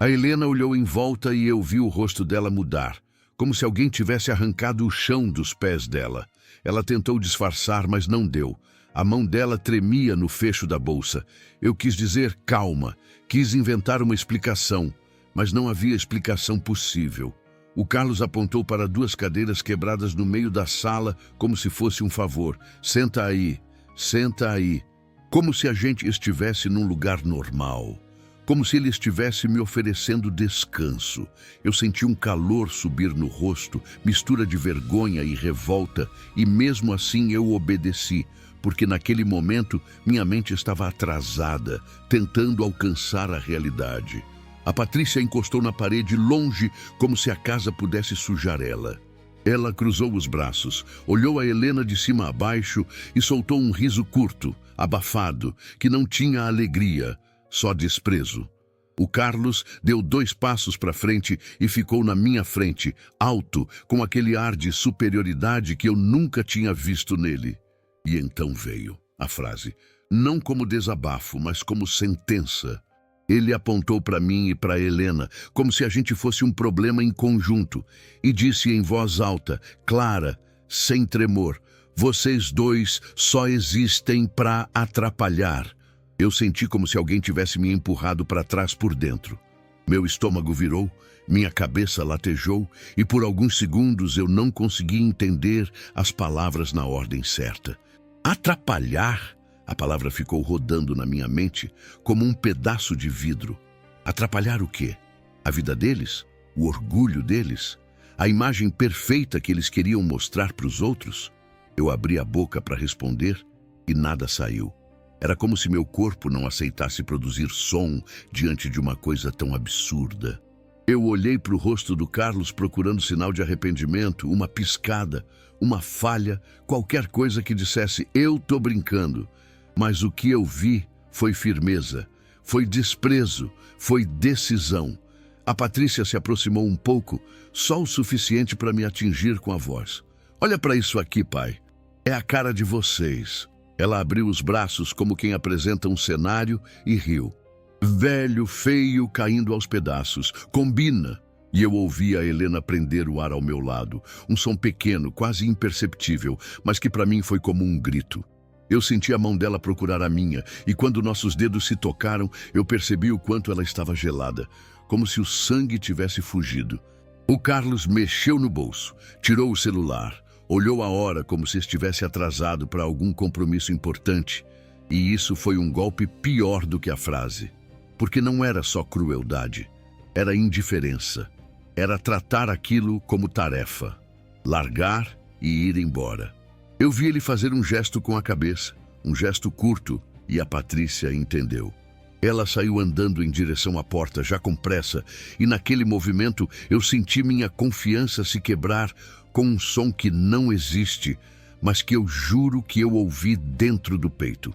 A Helena olhou em volta e eu vi o rosto dela mudar, como se alguém tivesse arrancado o chão dos pés dela. Ela tentou disfarçar, mas não deu. A mão dela tremia no fecho da bolsa. Eu quis dizer calma, quis inventar uma explicação, mas não havia explicação possível. O Carlos apontou para 2 cadeiras quebradas no meio da sala, como se fosse um favor. Senta aí, senta aí. Como se a gente estivesse num lugar normal. Como se ele estivesse me oferecendo descanso. Eu senti um calor subir no rosto, mistura de vergonha e revolta, e mesmo assim eu obedeci, porque naquele momento minha mente estava atrasada, tentando alcançar a realidade. A Patrícia encostou na parede longe, como se a casa pudesse sujar ela. Ela cruzou os braços, olhou a Helena de cima a baixo e soltou um riso curto, abafado, que não tinha alegria, só desprezo. O Carlos deu 2 passos para frente e ficou na minha frente, alto, com aquele ar de superioridade que eu nunca tinha visto nele. E então veio a frase, não como desabafo, mas como sentença. Ele apontou para mim e para Helena, como se a gente fosse um problema em conjunto, e disse em voz alta, clara, sem tremor, vocês 2 só existem para atrapalhar. Eu senti como se alguém tivesse me empurrado para trás por dentro. Meu estômago virou, minha cabeça latejou e por alguns segundos eu não consegui entender as palavras na ordem certa. Atrapalhar? A palavra ficou rodando na minha mente como um pedaço de vidro. Atrapalhar o quê? A vida deles? O orgulho deles? A imagem perfeita que eles queriam mostrar para os outros? Eu abri a boca para responder e nada saiu. Era como se meu corpo não aceitasse produzir som diante de uma coisa tão absurda. Eu olhei para o rosto do Carlos procurando sinal de arrependimento, uma piscada, uma falha, qualquer coisa que dissesse eu tô brincando. Mas o que eu vi foi firmeza, foi desprezo, foi decisão. A Patrícia se aproximou um pouco, só o suficiente para me atingir com a voz. Olha para isso aqui, pai. É a cara de vocês. Ela abriu os braços como quem apresenta um cenário e riu. Velho, feio, caindo aos pedaços. Combina. E eu ouvi a Helena prender o ar ao meu lado. Um som pequeno, quase imperceptível, mas que para mim foi como um grito. Eu senti a mão dela procurar a minha, e quando nossos dedos se tocaram, eu percebi o quanto ela estava gelada, como se o sangue tivesse fugido. O Carlos mexeu no bolso, tirou o celular, olhou a hora como se estivesse atrasado para algum compromisso importante, e isso foi um golpe pior do que a frase. Porque não era só crueldade, era indiferença. Era tratar aquilo como tarefa, largar e ir embora. Eu vi ele fazer um gesto com a cabeça, um gesto curto, e a Patrícia entendeu. Ela saiu andando em direção à porta, já com pressa, e naquele movimento eu senti minha confiança se quebrar com um som que não existe, mas que eu juro que eu ouvi dentro do peito.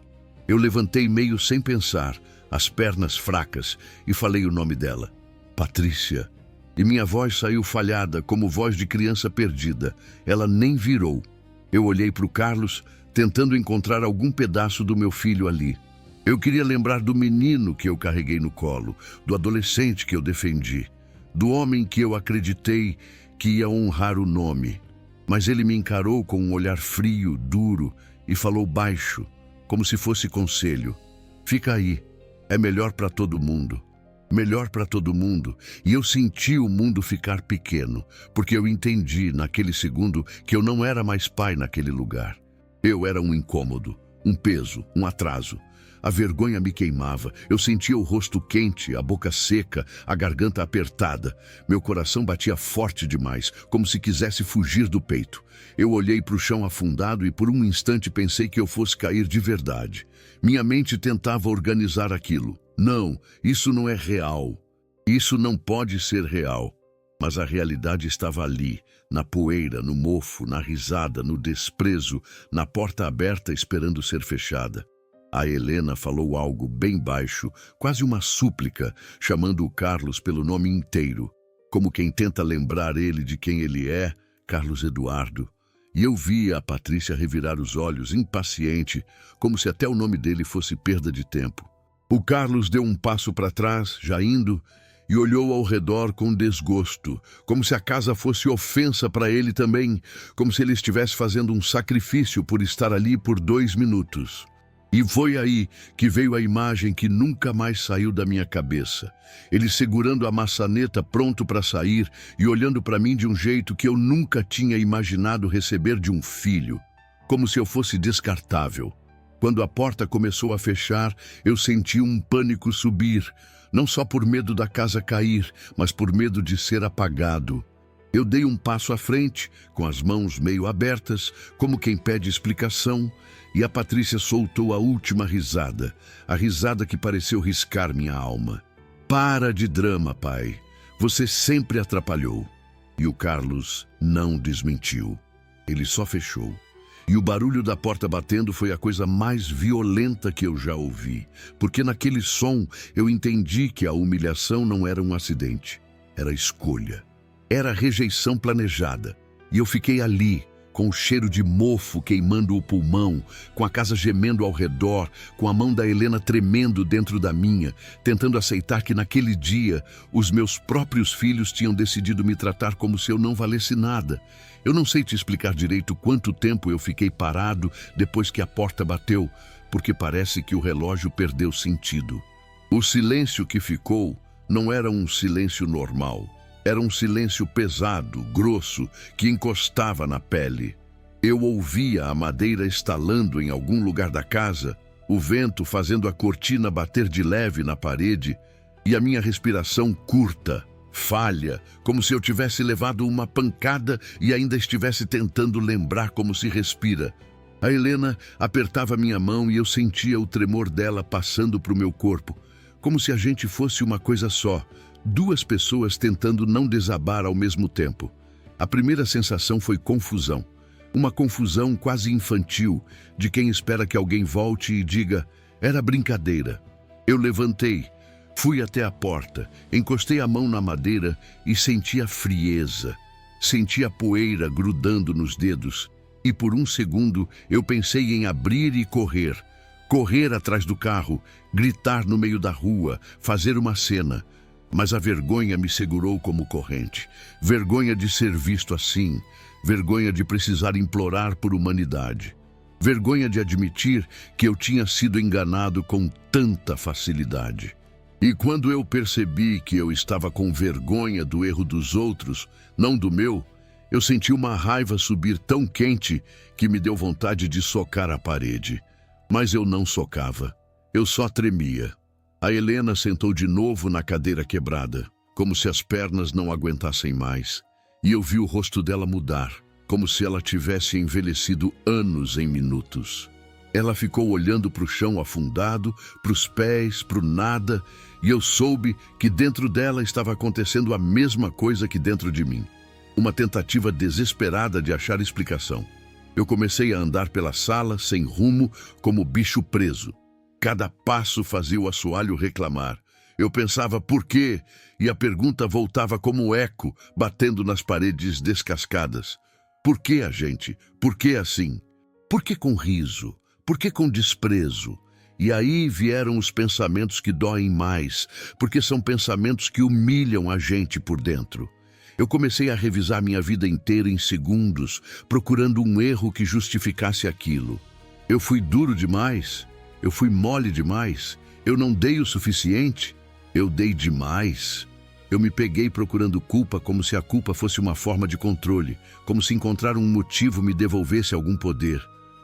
Eu levantei meio sem pensar, as pernas fracas, e falei o nome dela, Patrícia. E minha voz saiu falhada, como voz de criança perdida. Ela nem virou. Eu olhei para o Carlos, tentando encontrar algum pedaço do meu filho ali. Eu queria lembrar do menino que eu carreguei no colo, do adolescente que eu defendi, do homem que eu acreditei que ia honrar o nome. Mas ele me encarou com um olhar frio, duro, e falou baixo, como se fosse conselho. Fica aí, é melhor para todo mundo. Melhor para todo mundo, e eu senti o mundo ficar pequeno, porque eu entendi naquele segundo que eu não era mais pai naquele lugar. Eu era um incômodo, um peso, um atraso. A vergonha me queimava. Eu sentia o rosto quente, a boca seca, a garganta apertada. Meu coração batia forte demais, como se quisesse fugir do peito. Eu olhei para o chão afundado e por um instante pensei que eu fosse cair de verdade. Minha mente tentava organizar aquilo. Não, isso não é real. Isso não pode ser real. Mas a realidade estava ali, na poeira, no mofo, na risada, no desprezo, na porta aberta esperando ser fechada. A Helena falou algo bem baixo, quase uma súplica, chamando o Carlos pelo nome inteiro, como quem tenta lembrar ele de quem ele é, Carlos Eduardo. E eu via a Patrícia revirar os olhos, impaciente, como se até o nome dele fosse perda de tempo. O Carlos deu um passo para trás, já indo, e olhou ao redor com desgosto, como se a casa fosse ofensa para ele também, como se ele estivesse fazendo um sacrifício por estar ali por 2 minutos. E foi aí que veio a imagem que nunca mais saiu da minha cabeça. Ele segurando a maçaneta pronto para sair e olhando para mim de um jeito que eu nunca tinha imaginado receber de um filho, como se eu fosse descartável. Quando a porta começou a fechar, eu senti um pânico subir, não só por medo da casa cair, mas por medo de ser apagado. Eu dei um passo à frente, com as mãos meio abertas, como quem pede explicação, e a Patrícia soltou a última risada, a risada que pareceu riscar minha alma. Para de drama, pai. Você sempre atrapalhou. E o Carlos não desmentiu. Ele só fechou. E o barulho da porta batendo foi a coisa mais violenta que eu já ouvi, porque naquele som eu entendi que a humilhação não era um acidente, era escolha, era rejeição planejada. E eu fiquei ali, com o cheiro de mofo queimando o pulmão, com a casa gemendo ao redor, com a mão da Helena tremendo dentro da minha, tentando aceitar que naquele dia os meus próprios filhos tinham decidido me tratar como se eu não valesse nada. Eu não sei te explicar direito quanto tempo eu fiquei parado depois que a porta bateu, porque parece que o relógio perdeu sentido. O silêncio que ficou não era um silêncio normal. Era um silêncio pesado, grosso, que encostava na pele. Eu ouvia a madeira estalando em algum lugar da casa, o vento fazendo a cortina bater de leve na parede e a minha respiração curta, falha, como se eu tivesse levado uma pancada e ainda estivesse tentando lembrar como se respira. A Helena apertava minha mão e eu sentia o tremor dela passando para o meu corpo, como se a gente fosse uma coisa só, 2 pessoas tentando não desabar ao mesmo tempo. A primeira sensação foi confusão. Uma confusão quase infantil, de quem espera que alguém volte e diga, era brincadeira. Eu levantei, fui até a porta, encostei a mão na madeira e senti a frieza. Senti a poeira grudando nos dedos. E por um segundo eu pensei em abrir e correr. Correr atrás do carro, gritar no meio da rua, fazer uma cena. Mas a vergonha me segurou como corrente. Vergonha de ser visto assim. Vergonha de precisar implorar por humanidade. Vergonha de admitir que eu tinha sido enganado com tanta facilidade. E quando eu percebi que eu estava com vergonha do erro dos outros, não do meu, eu senti uma raiva subir tão quente que me deu vontade de socar a parede. Mas eu não socava. Eu só tremia. A Helena sentou de novo na cadeira quebrada, como se as pernas não aguentassem mais. E eu vi o rosto dela mudar, como se ela tivesse envelhecido anos em minutos. Ela ficou olhando para o chão afundado, para os pés, para o nada, e eu soube que dentro dela estava acontecendo a mesma coisa que dentro de mim. Uma tentativa desesperada de achar explicação. Eu comecei a andar pela sala, sem rumo, como bicho preso. Cada passo fazia o assoalho reclamar. Eu pensava por quê, e a pergunta voltava como eco, batendo nas paredes descascadas. Por que a gente? Por que assim? Por que com riso? Por que com desprezo? E aí vieram os pensamentos que doem mais, porque são pensamentos que humilham a gente por dentro. Eu comecei a revisar minha vida inteira em segundos, procurando um erro que justificasse aquilo. Eu fui duro demais? Eu fui mole demais? Eu não dei o suficiente? Eu dei demais? Eu me peguei procurando culpa como se a culpa fosse uma forma de controle, como se encontrar um motivo me devolvesse algum poder.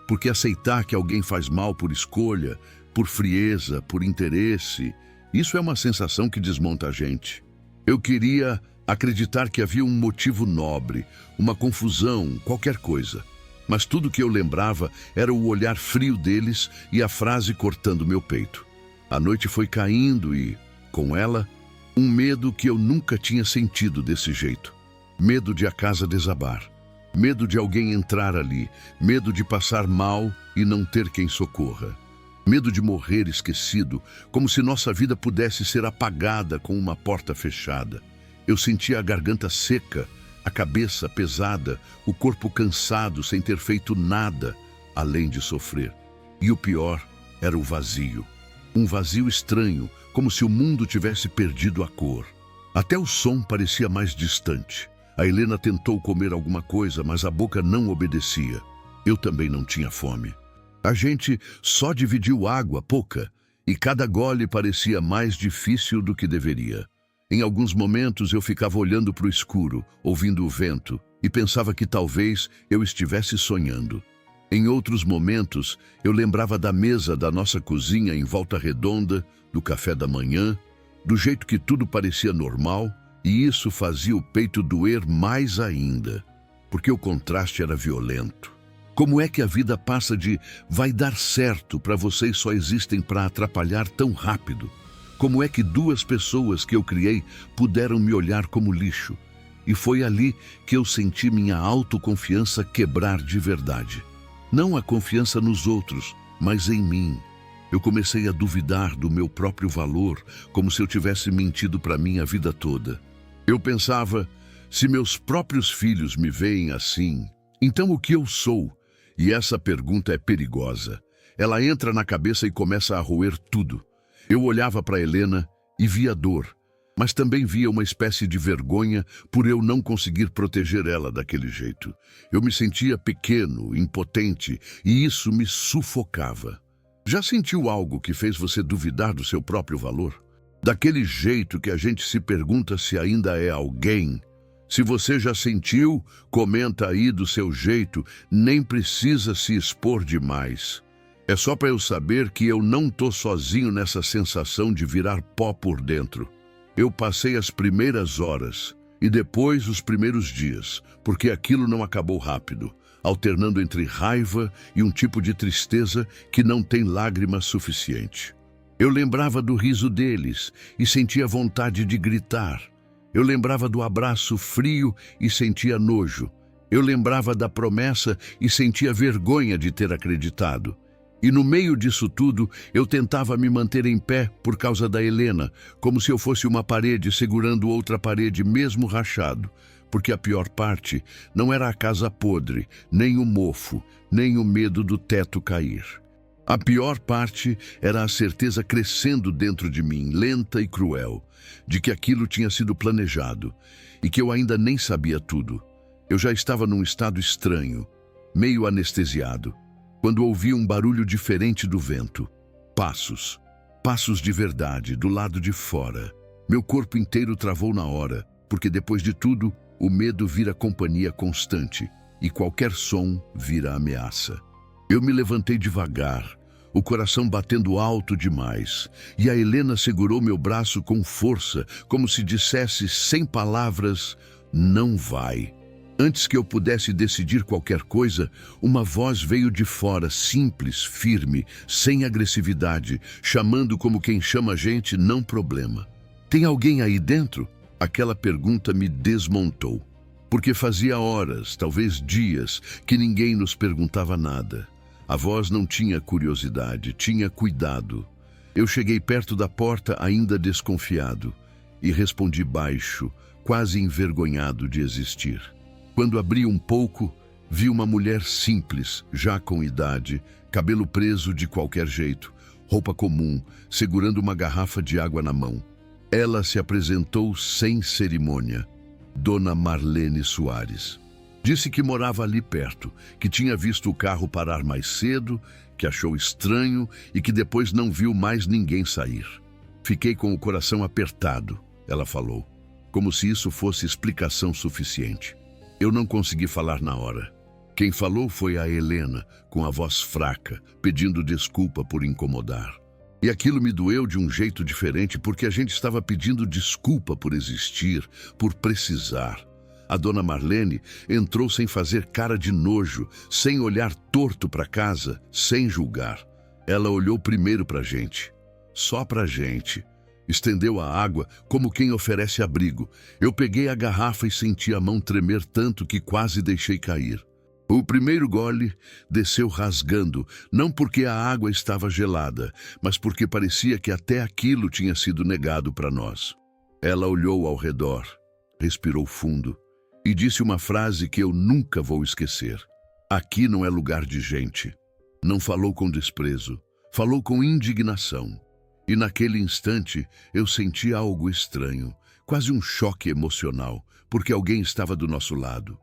Porque aceitar que alguém faz mal por escolha, por frieza, por interesse. Isso é uma sensação que desmonta a gente. Eu queria acreditar que havia um motivo nobre, uma confusão, qualquer coisa. Mas tudo que eu lembrava era o olhar frio deles e a frase cortando meu peito. A noite foi caindo e, com ela, um medo que eu nunca tinha sentido desse jeito. Medo de a casa desabar. Medo de alguém entrar ali. Medo de passar mal e não ter quem socorra. Medo de morrer esquecido, como se nossa vida pudesse ser apagada com uma porta fechada. Eu sentia a garganta seca, a cabeça pesada, o corpo cansado sem ter feito nada além de sofrer. E o pior era o vazio. Um vazio estranho, como se o mundo tivesse perdido a cor. Até o som parecia mais distante. A Helena tentou comer alguma coisa, mas a boca não obedecia. Eu também não tinha fome. A gente só dividiu água, pouca, e cada gole parecia mais difícil do que deveria. Em alguns momentos eu ficava olhando para o escuro, ouvindo o vento, e pensava que talvez eu estivesse sonhando. Em outros momentos, eu lembrava da mesa da nossa cozinha em volta redonda, do café da manhã, do jeito que tudo parecia normal, e isso fazia o peito doer mais ainda, porque o contraste era violento. Como é que a vida passa de vai dar certo para vocês só existem para atrapalhar tão rápido? Como é que duas pessoas que eu criei puderam me olhar como lixo? E foi ali que eu senti minha autoconfiança quebrar de verdade. Não a confiança nos outros, mas em mim. Eu comecei a duvidar do meu próprio valor, como se eu tivesse mentido para mim a vida toda. Eu pensava, se meus próprios filhos me veem assim, então o que eu sou? E essa pergunta é perigosa. Ela entra na cabeça e começa a roer tudo. Eu olhava para Helena e via dor, mas também via uma espécie de vergonha por eu não conseguir proteger ela daquele jeito. Eu me sentia pequeno, impotente, e isso me sufocava. Já sentiu algo que fez você duvidar do seu próprio valor? Daquele jeito que a gente se pergunta se ainda é alguém. Se você já sentiu, comenta aí do seu jeito, nem precisa se expor demais. É só para eu saber que eu não tô sozinho nessa sensação de virar pó por dentro. Eu passei as primeiras horas e depois os primeiros dias, porque aquilo não acabou rápido, alternando entre raiva e um tipo de tristeza que não tem lágrima suficiente. Eu lembrava do riso deles e sentia vontade de gritar. Eu lembrava do abraço frio e sentia nojo. Eu lembrava da promessa e sentia vergonha de ter acreditado. E no meio disso tudo, eu tentava me manter em pé por causa da Helena, como se eu fosse uma parede segurando outra parede mesmo rachado. Porque a pior parte não era a casa podre, nem o mofo, nem o medo do teto cair. A pior parte era a certeza crescendo dentro de mim, lenta e cruel, de que aquilo tinha sido planejado e que eu ainda nem sabia tudo. Eu já estava num estado estranho, meio anestesiado, quando ouvi um barulho diferente do vento. Passos. Passos de verdade, do lado de fora. Meu corpo inteiro travou na hora, porque depois de tudo, o medo vira companhia constante e qualquer som vira ameaça. Eu me levantei devagar, o coração batendo alto demais, e a Helena segurou meu braço com força, como se dissesse sem palavras, não vai. Antes que eu pudesse decidir qualquer coisa, uma voz veio de fora, simples, firme, sem agressividade, chamando como quem chama a gente, não problema. Tem alguém aí dentro? Aquela pergunta me desmontou, porque fazia horas, talvez dias, que ninguém nos perguntava nada. A voz não tinha curiosidade, tinha cuidado. Eu cheguei perto da porta ainda desconfiado e respondi baixo, quase envergonhado de existir. Quando abri um pouco, vi uma mulher simples, já com idade, cabelo preso de qualquer jeito, roupa comum, segurando uma garrafa de água na mão. Ela se apresentou sem cerimônia. Dona Marlene Soares. Disse que morava ali perto, que tinha visto o carro parar mais cedo, que achou estranho e que depois não viu mais ninguém sair. Fiquei com o coração apertado, ela falou, como se isso fosse explicação suficiente. Eu não consegui falar na hora. Quem falou foi a Helena, com a voz fraca, pedindo desculpa por incomodar. E aquilo me doeu de um jeito diferente porque a gente estava pedindo desculpa por existir, por precisar. A dona Marlene entrou sem fazer cara de nojo, sem olhar torto para casa, sem julgar. Ela olhou primeiro para a gente, só para a gente. Estendeu a água como quem oferece abrigo. Eu peguei a garrafa e senti a mão tremer tanto que quase deixei cair. O primeiro gole desceu rasgando, não porque a água estava gelada, mas porque parecia que até aquilo tinha sido negado para nós. Ela olhou ao redor, respirou fundo e disse uma frase que eu nunca vou esquecer. Aqui não é lugar de gente. Não falou com desprezo, falou com indignação. E naquele instante eu senti algo estranho, quase um choque emocional, porque alguém estava do nosso lado.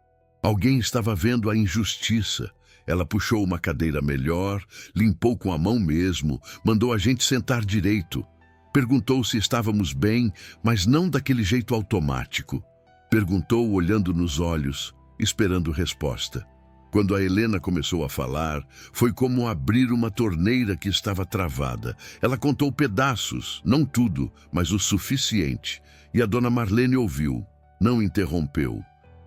Alguém estava vendo a injustiça. Ela puxou uma cadeira melhor, limpou com a mão mesmo, mandou a gente sentar direito. Perguntou se estávamos bem, mas não daquele jeito automático. Perguntou olhando nos olhos, esperando resposta. Quando a Helena começou a falar, foi como abrir uma torneira que estava travada. Ela contou pedaços, não tudo, mas o suficiente. E a dona Marlene ouviu, não interrompeu.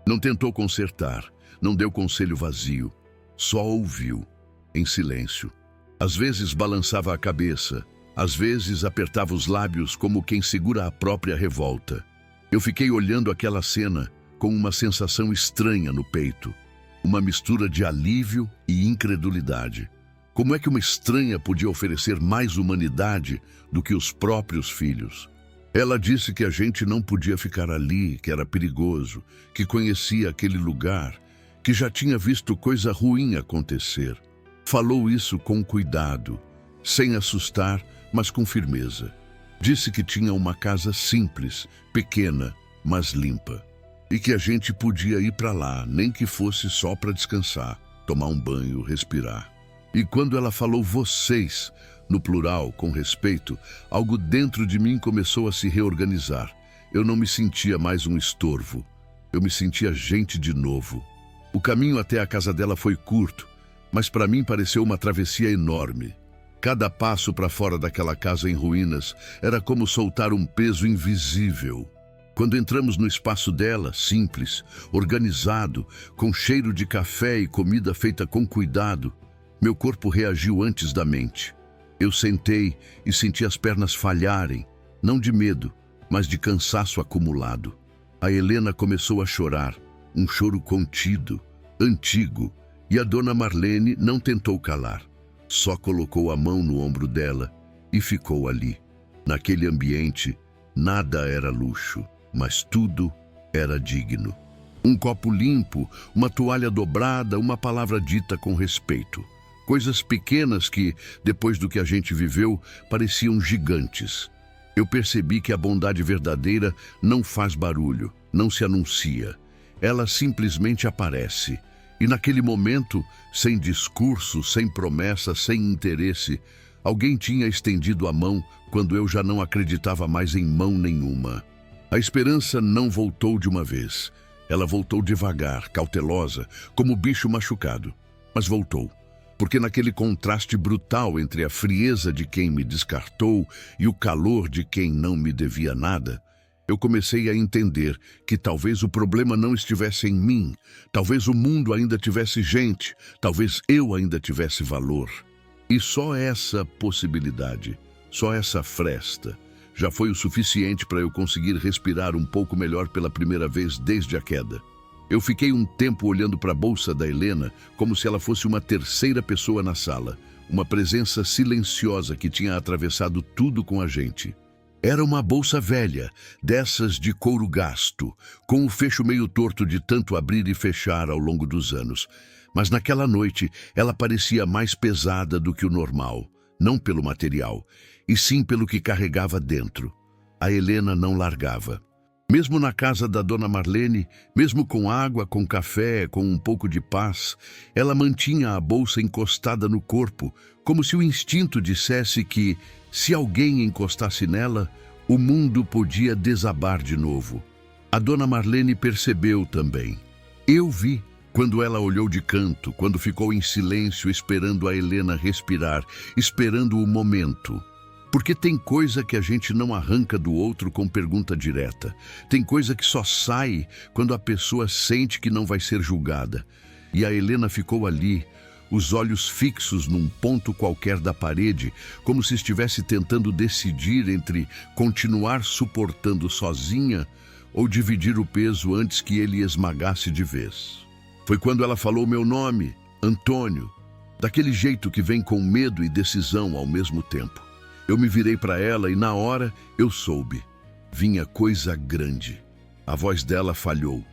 Não tentou consertar, não deu conselho vazio, só ouviu, em silêncio. Às vezes balançava a cabeça, às vezes apertava os lábios como quem segura a própria revolta. Eu fiquei olhando aquela cena com uma sensação estranha no peito, uma mistura de alívio e incredulidade. Como é que uma estranha podia oferecer mais humanidade do que os próprios filhos? Ela disse que a gente não podia ficar ali, que era perigoso, que conhecia aquele lugar, que já tinha visto coisa ruim acontecer. Falou isso com cuidado, sem assustar, mas com firmeza. Disse que tinha uma casa simples, pequena, mas limpa. E que a gente podia ir para lá, nem que fosse só para descansar, tomar um banho, respirar. E quando ela falou vocês, no plural, com respeito, algo dentro de mim começou a se reorganizar. Eu não me sentia mais um estorvo. Eu me sentia gente de novo. O caminho até a casa dela foi curto, mas para mim pareceu uma travessia enorme. Cada passo para fora daquela casa em ruínas era como soltar um peso invisível. Quando entramos no espaço dela, simples, organizado, com cheiro de café e comida feita com cuidado, meu corpo reagiu antes da mente. Eu sentei e senti as pernas falharem, não de medo, mas de cansaço acumulado. A Helena começou a chorar, um choro contido, antigo, e a dona Marlene não tentou calar. Só colocou a mão no ombro dela e ficou ali. Naquele ambiente, nada era luxo, mas tudo era digno. Um copo limpo, uma toalha dobrada, uma palavra dita com respeito. Coisas pequenas que, depois do que a gente viveu, pareciam gigantes. Eu percebi que a bondade verdadeira não faz barulho, não se anuncia. Ela simplesmente aparece. E naquele momento, sem discurso, sem promessa, sem interesse, alguém tinha estendido a mão quando eu já não acreditava mais em mão nenhuma. A esperança não voltou de uma vez. Ela voltou devagar, cautelosa, como bicho machucado. Mas voltou. Porque naquele contraste brutal entre a frieza de quem me descartou e o calor de quem não me devia nada, eu comecei a entender que talvez o problema não estivesse em mim, talvez o mundo ainda tivesse gente, talvez eu ainda tivesse valor. E só essa possibilidade, só essa fresta, já foi o suficiente para eu conseguir respirar um pouco melhor pela primeira vez desde a queda. Eu fiquei um tempo olhando para a bolsa da Helena como se ela fosse uma terceira pessoa na sala, uma presença silenciosa que tinha atravessado tudo com a gente. Era uma bolsa velha, dessas de couro gasto, com o fecho meio torto de tanto abrir e fechar ao longo dos anos. Mas naquela noite ela parecia mais pesada do que o normal, não pelo material, e sim pelo que carregava dentro. A Helena não largava. Mesmo na casa da dona Marlene, mesmo com água, com café, com um pouco de paz, ela mantinha a bolsa encostada no corpo, como se o instinto dissesse que, se alguém encostasse nela, o mundo podia desabar de novo. A dona Marlene percebeu também. Eu vi, quando ela olhou de canto, quando ficou em silêncio esperando a Helena respirar, esperando o momento. Porque tem coisa que a gente não arranca do outro com pergunta direta. Tem coisa que só sai quando a pessoa sente que não vai ser julgada. E a Helena ficou ali, os olhos fixos num ponto qualquer da parede, como se estivesse tentando decidir entre continuar suportando sozinha ou dividir o peso antes que ele esmagasse de vez. Foi quando ela falou meu nome, Antônio, daquele jeito que vem com medo e decisão ao mesmo tempo. Eu me virei para ela e na hora eu soube. Vinha coisa grande. A voz dela falhou.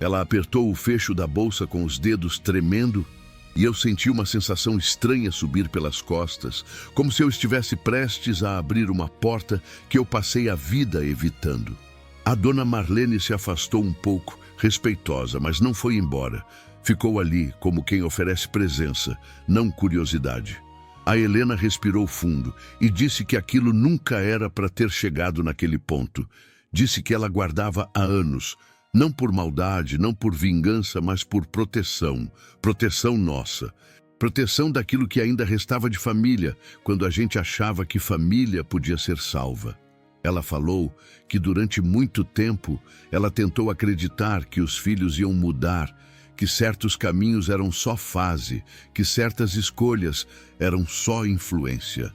Ela apertou o fecho da bolsa com os dedos tremendo e eu senti uma sensação estranha subir pelas costas, como se eu estivesse prestes a abrir uma porta que eu passei a vida evitando. A dona Marlene se afastou um pouco, respeitosa, mas não foi embora. Ficou ali como quem oferece presença, não curiosidade. A Helena respirou fundo e disse que aquilo nunca era para ter chegado naquele ponto. Disse que ela guardava há anos, não por maldade, não por vingança, mas por proteção. Proteção nossa. Proteção daquilo que ainda restava de família, quando a gente achava que família podia ser salva. Ela falou que durante muito tempo ela tentou acreditar que os filhos iam mudar, que certos caminhos eram só fase, que certas escolhas eram só influência.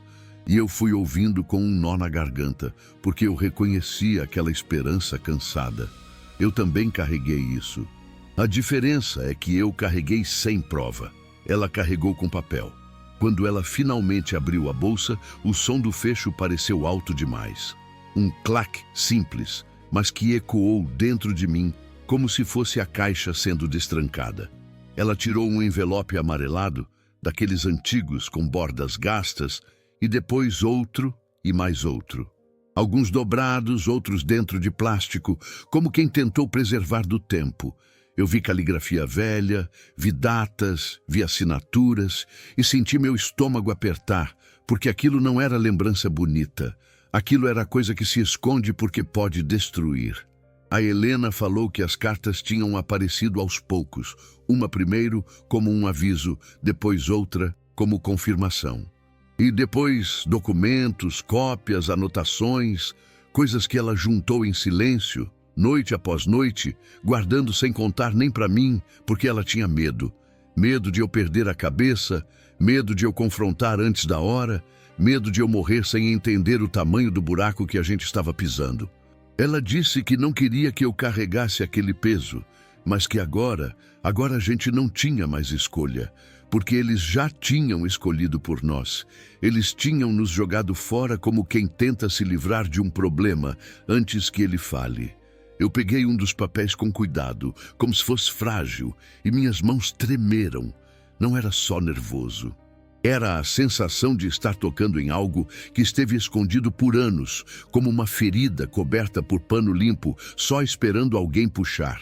E eu fui ouvindo com um nó na garganta, porque eu reconhecia aquela esperança cansada. Eu também carreguei isso. A diferença é que eu carreguei sem prova. Ela carregou com papel. Quando ela finalmente abriu a bolsa, o som do fecho pareceu alto demais. Um clac simples, mas que ecoou dentro de mim, como se fosse a caixa sendo destrancada. Ela tirou um envelope amarelado, daqueles antigos com bordas gastas, e depois outro e mais outro. Alguns dobrados, outros dentro de plástico, como quem tentou preservar do tempo. Eu vi caligrafia velha, vi datas, vi assinaturas e senti meu estômago apertar, porque aquilo não era lembrança bonita. Aquilo era coisa que se esconde porque pode destruir. A Helena falou que as cartas tinham aparecido aos poucos, uma primeiro como um aviso, depois outra como confirmação. E depois documentos, cópias, anotações, coisas que ela juntou em silêncio, noite após noite, guardando sem contar nem para mim, porque ela tinha medo. Medo de eu perder a cabeça, medo de eu confrontar antes da hora, medo de eu morrer sem entender o tamanho do buraco que a gente estava pisando. Ela disse que não queria que eu carregasse aquele peso, mas que agora a gente não tinha mais escolha, porque eles já tinham escolhido por nós. Eles tinham nos jogado fora como quem tenta se livrar de um problema antes que ele fale. Eu peguei um dos papéis com cuidado, como se fosse frágil, e minhas mãos tremeram. Não era só nervoso. Era a sensação de estar tocando em algo que esteve escondido por anos, como uma ferida coberta por pano limpo, só esperando alguém puxar.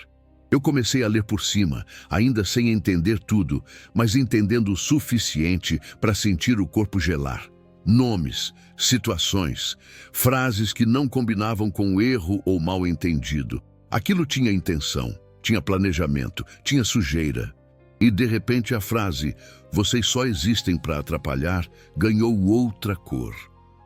Eu comecei a ler por cima, ainda sem entender tudo, mas entendendo o suficiente para sentir o corpo gelar. Nomes, situações, frases que não combinavam com erro ou mal-entendido. Aquilo tinha intenção, tinha planejamento, tinha sujeira. E de repente a frase, vocês só existem para atrapalhar, ganhou outra cor.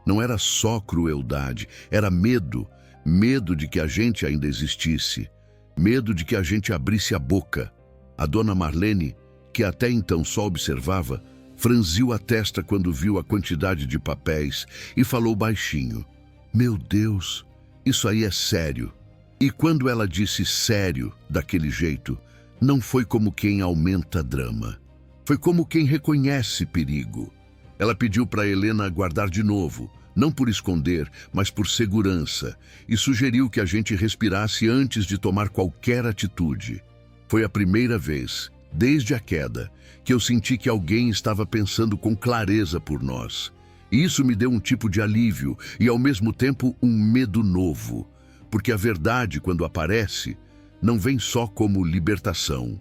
Não era só crueldade, era medo. Medo de que a gente ainda existisse. Medo de que a gente abrisse a boca. A dona Marlene, que até então só observava, franziu a testa quando viu a quantidade de papéis e falou baixinho, meu Deus, isso aí é sério. E quando ela disse sério, daquele jeito, não foi como quem aumenta drama. Foi como quem reconhece perigo. Ela pediu para Helena guardar de novo, não por esconder, mas por segurança, e sugeriu que a gente respirasse antes de tomar qualquer atitude. Foi a primeira vez, desde a queda, que eu senti que alguém estava pensando com clareza por nós. E isso me deu um tipo de alívio e, ao mesmo tempo, um medo novo. Porque a verdade, quando aparece, não vem só como libertação.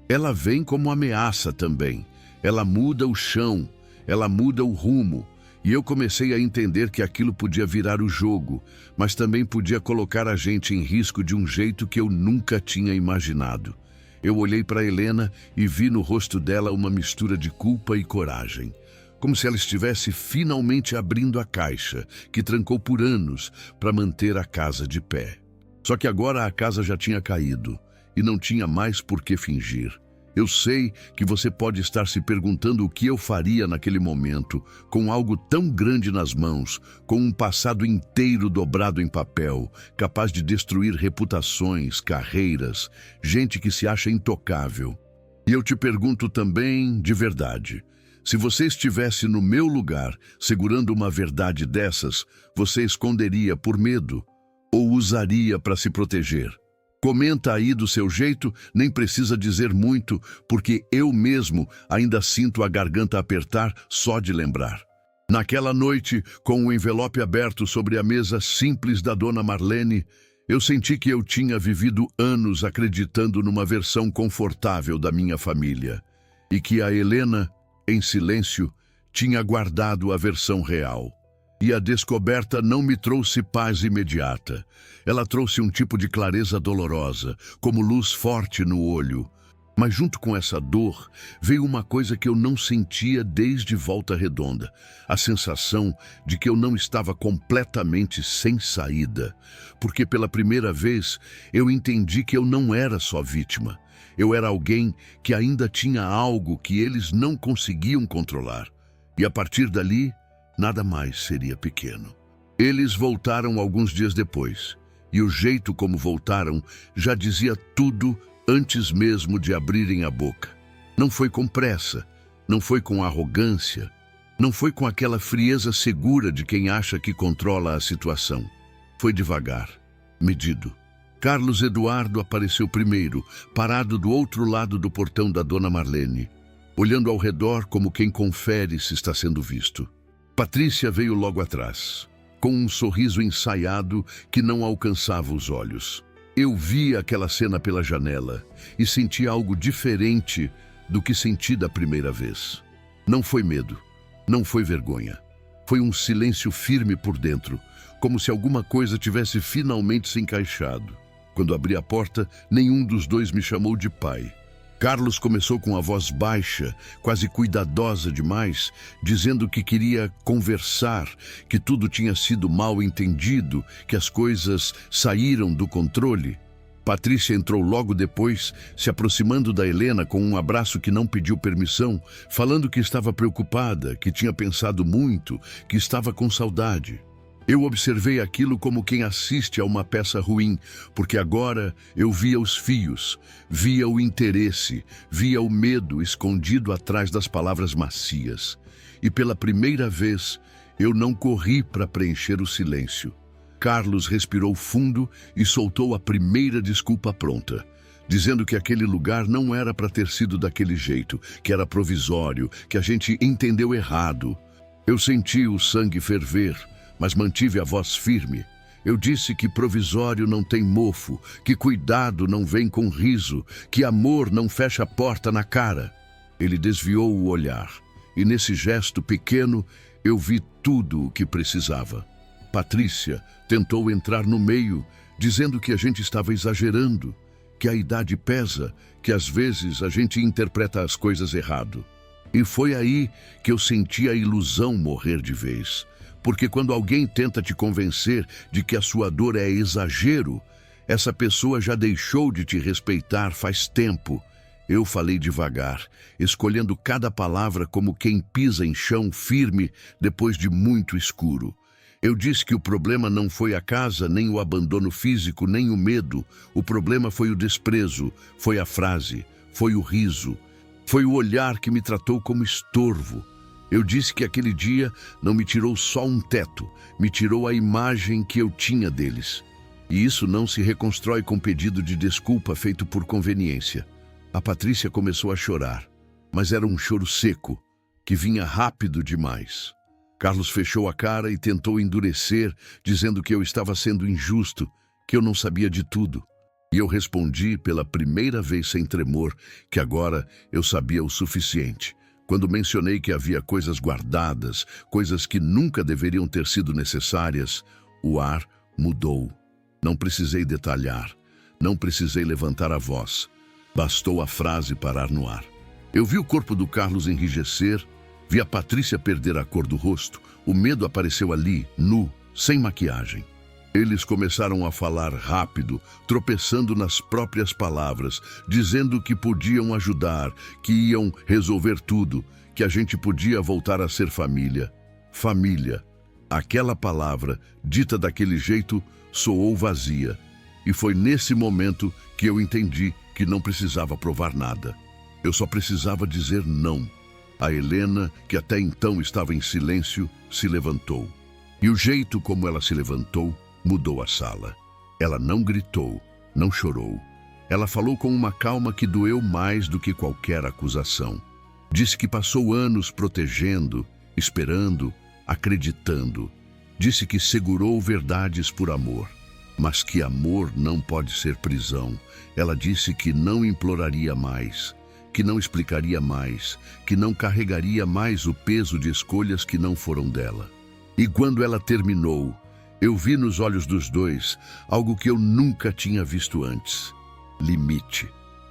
Ela vem como ameaça também. Ela muda o chão, ela muda o rumo. E eu comecei a entender que aquilo podia virar o jogo, mas também podia colocar a gente em risco de um jeito que eu nunca tinha imaginado. Eu olhei para Helena e vi no rosto dela uma mistura de culpa e coragem. como se ela estivesse finalmente abrindo a caixa, que trancou por anos para manter a casa de pé. Só que agora a casa já tinha caído e não tinha mais por que fingir. Eu sei que você pode estar se perguntando o que eu faria naquele momento, com algo tão grande nas mãos, com um passado inteiro dobrado em papel, capaz de destruir reputações, carreiras, gente que se acha intocável. E eu te pergunto também, de verdade, se você estivesse no meu lugar, segurando uma verdade dessas, você esconderia por medo ou usaria para se proteger? Comenta aí do seu jeito, nem precisa dizer muito, porque eu mesmo ainda sinto a garganta apertar só de lembrar. Naquela noite, com o envelope aberto sobre a mesa simples da dona Marlene, eu senti que eu tinha vivido anos acreditando numa versão confortável da minha família e que a Helena, em silêncio, tinha guardado a versão real. E a descoberta não me trouxe paz imediata. Ela trouxe um tipo de clareza dolorosa, como luz forte no olho. Mas junto com essa dor, veio uma coisa que eu não sentia desde Volta Redonda. A sensação de que eu não estava completamente sem saída. Porque pela primeira vez, eu entendi que eu não era só vítima. Eu era alguém que ainda tinha algo que eles não conseguiam controlar. E a partir dali, nada mais seria pequeno. Eles voltaram alguns dias depois, e o jeito como voltaram já dizia tudo antes mesmo de abrirem a boca. Não foi com pressa, não foi com arrogância, não foi com aquela frieza segura de quem acha que controla a situação. Foi devagar, medido. Carlos Eduardo apareceu primeiro, parado do outro lado do portão da dona Marlene, olhando ao redor como quem confere se está sendo visto. Patrícia veio logo atrás, com um sorriso ensaiado que não alcançava os olhos. Eu vi aquela cena pela janela e senti algo diferente do que senti da primeira vez. Não foi medo, não foi vergonha. Foi um silêncio firme por dentro, como se alguma coisa tivesse finalmente se encaixado. Quando abri a porta, nenhum dos dois me chamou de pai. Carlos começou com a voz baixa, quase cuidadosa demais, dizendo que queria conversar, que tudo tinha sido mal entendido, que as coisas saíram do controle. Patrícia entrou logo depois, se aproximando da Helena com um abraço que não pediu permissão, falando que estava preocupada, que tinha pensado muito, que estava com saudade. Eu observei aquilo como quem assiste a uma peça ruim, porque agora eu via os fios, via o interesse, via o medo escondido atrás das palavras macias. E pela primeira vez, eu não corri para preencher o silêncio. Carlos respirou fundo e soltou a primeira desculpa pronta, dizendo que aquele lugar não era para ter sido daquele jeito, que era provisório, que a gente entendeu errado. Eu senti o sangue ferver, mas mantive a voz firme. Eu disse que provisório não tem mofo, que cuidado não vem com riso, que amor não fecha a porta na cara. Ele desviou o olhar, e nesse gesto pequeno eu vi tudo o que precisava. Patrícia tentou entrar no meio, dizendo que a gente estava exagerando, que a idade pesa, que às vezes a gente interpreta as coisas errado. E foi aí que eu senti a ilusão morrer de vez. Porque quando alguém tenta te convencer de que a sua dor é exagero, essa pessoa já deixou de te respeitar faz tempo. Eu falei devagar, escolhendo cada palavra como quem pisa em chão firme depois de muito escuro. Eu disse que o problema não foi a casa, nem o abandono físico, nem o medo. O problema foi o desprezo, foi a frase, foi o riso, foi o olhar que me tratou como estorvo. Eu disse que aquele dia não me tirou só um teto, me tirou a imagem que eu tinha deles. E isso não se reconstrói com pedido de desculpa feito por conveniência. A Patrícia começou a chorar, mas era um choro seco, que vinha rápido demais. Carlos fechou a cara e tentou endurecer, dizendo que eu estava sendo injusto, que eu não sabia de tudo. E eu respondi pela primeira vez sem tremor que agora eu sabia o suficiente. Quando mencionei que havia coisas guardadas, coisas que nunca deveriam ter sido necessárias, o ar mudou. Não precisei detalhar, não precisei levantar a voz. Bastou a frase parar no ar. Eu vi o corpo do Carlos enrijecer Vi a Patrícia perder a cor do rosto, o medo apareceu ali, nu, sem maquiagem. Eles começaram a falar rápido, tropeçando nas próprias palavras, dizendo que podiam ajudar, que iam resolver tudo, que a gente podia voltar a ser família. Família. Aquela palavra, dita daquele jeito, soou vazia. E foi nesse momento que eu entendi que não precisava provar nada. Eu só precisava dizer não. A Helena, que até então estava em silêncio, se levantou. E o jeito como ela se levantou mudou a sala. Ela não gritou, não chorou. Ela falou com uma calma que doeu mais do que qualquer acusação. Disse que passou anos protegendo, esperando, acreditando. Disse que segurou verdades por amor, mas que amor não pode ser prisão. Ela disse que não imploraria mais, que não explicaria mais, que não carregaria mais o peso de escolhas que não foram dela. E quando ela terminou, eu vi nos olhos dos dois algo que eu nunca tinha visto antes: limite.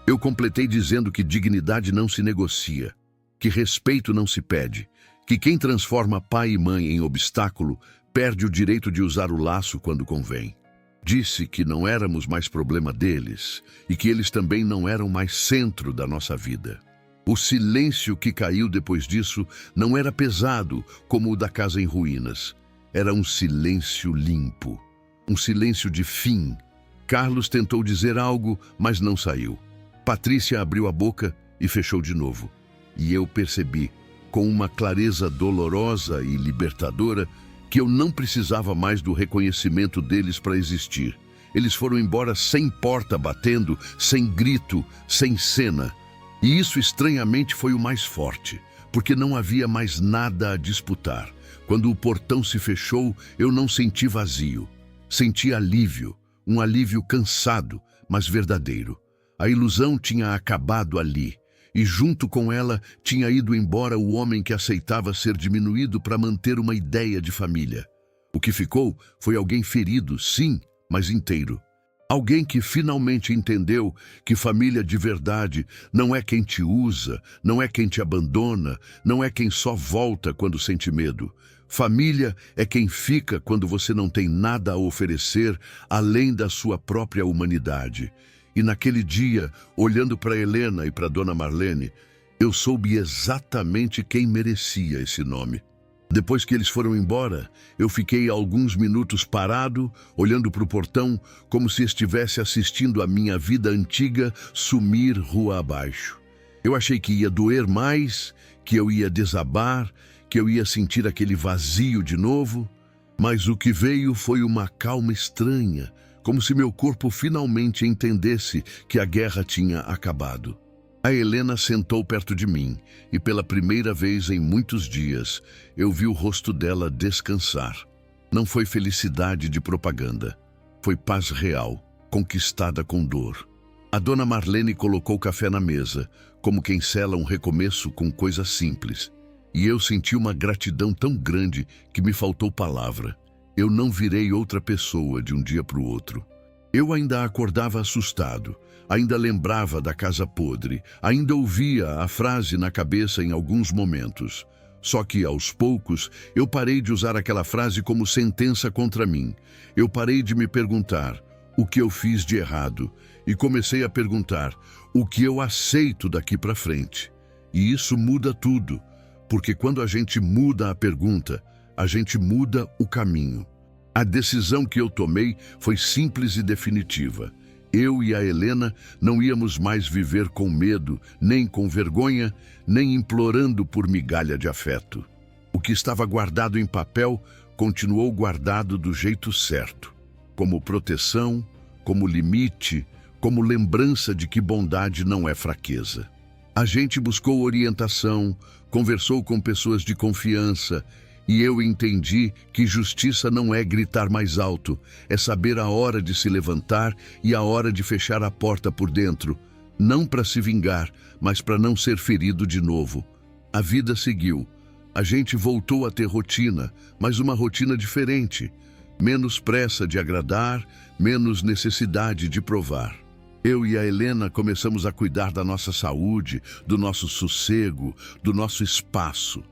Eu completei dizendo que dignidade não se negocia, que respeito não se pede, que quem transforma pai e mãe em obstáculo perde o direito de usar o laço quando convém. Disse que não éramos mais problema deles e que eles também não eram mais centro da nossa vida. O silêncio que caiu depois disso não era pesado como o da casa em ruínas. Era um silêncio limpo, um silêncio de fim. Carlos tentou dizer algo, mas não saiu. Patrícia abriu a boca e fechou de novo. E eu percebi, com uma clareza dolorosa e libertadora, que eu não precisava mais do reconhecimento deles para existir. Eles foram embora sem porta batendo, sem grito, sem cena. E isso estranhamente foi o mais forte, porque não havia mais nada a disputar. Quando o portão se fechou, eu não senti vazio. Senti alívio, um alívio cansado, mas verdadeiro. A ilusão tinha acabado ali. E junto com ela tinha ido embora o homem que aceitava ser diminuído para manter uma ideia de família. O que ficou foi alguém ferido, sim, mas inteiro. Alguém que finalmente entendeu que família de verdade não é quem te usa, não é quem te abandona, não é quem só volta quando sente medo. Família é quem fica quando você não tem nada a oferecer além da sua própria humanidade. E naquele dia, olhando para Helena e para Dona Marlene, eu soube exatamente quem merecia esse nome. Depois que eles foram embora, eu fiquei alguns minutos parado, olhando para o portão, como se estivesse assistindo a minha vida antiga sumir rua abaixo. Eu achei que ia doer mais, que eu ia desabar, que eu ia sentir aquele vazio de novo, mas o que veio foi uma calma estranha, como se meu corpo finalmente entendesse que a guerra tinha acabado. A Helena sentou perto de mim e pela primeira vez em muitos dias eu vi o rosto dela descansar. Não foi felicidade de propaganda, foi paz real, conquistada com dor. A Dona Marlene colocou café na mesa, como quem sela um recomeço com coisas simples. E eu senti uma gratidão tão grande que me faltou palavra. Eu não virei outra pessoa de um dia para o outro. Eu ainda acordava assustado, ainda lembrava da casa podre, ainda ouvia a frase na cabeça em alguns momentos. Só que, aos poucos, eu parei de usar aquela frase como sentença contra mim. Eu parei de me perguntar o que eu fiz de errado e comecei a perguntar o que eu aceito daqui para frente. E isso muda tudo, porque quando a gente muda a pergunta, a gente muda o caminho. A decisão que eu tomei foi simples e definitiva. Eu e a Helena não íamos mais viver com medo, nem com vergonha, nem implorando por migalha de afeto. O que estava guardado em papel continuou guardado do jeito certo, como proteção, como limite, como lembrança de que bondade não é fraqueza. A gente buscou orientação, conversou com pessoas de confiança, e eu entendi que justiça não é gritar mais alto, é saber a hora de se levantar e a hora de fechar a porta por dentro, não para se vingar, mas para não ser ferido de novo. A vida seguiu. A gente voltou a ter rotina, mas uma rotina diferente. Menos pressa de agradar, menos necessidade de provar. Eu e a Helena começamos a cuidar da nossa saúde, do nosso sossego, do nosso espaço.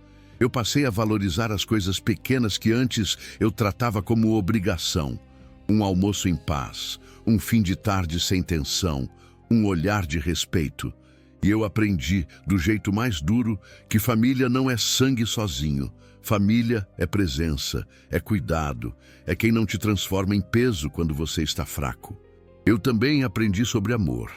Eu passei a valorizar as coisas pequenas que antes eu tratava como obrigação. Um almoço em paz, um fim de tarde sem tensão, um olhar de respeito. E eu aprendi, do jeito mais duro, que família não é sangue sozinho. Família é presença, é cuidado, é quem não te transforma em peso quando você está fraco. Eu também aprendi sobre amor.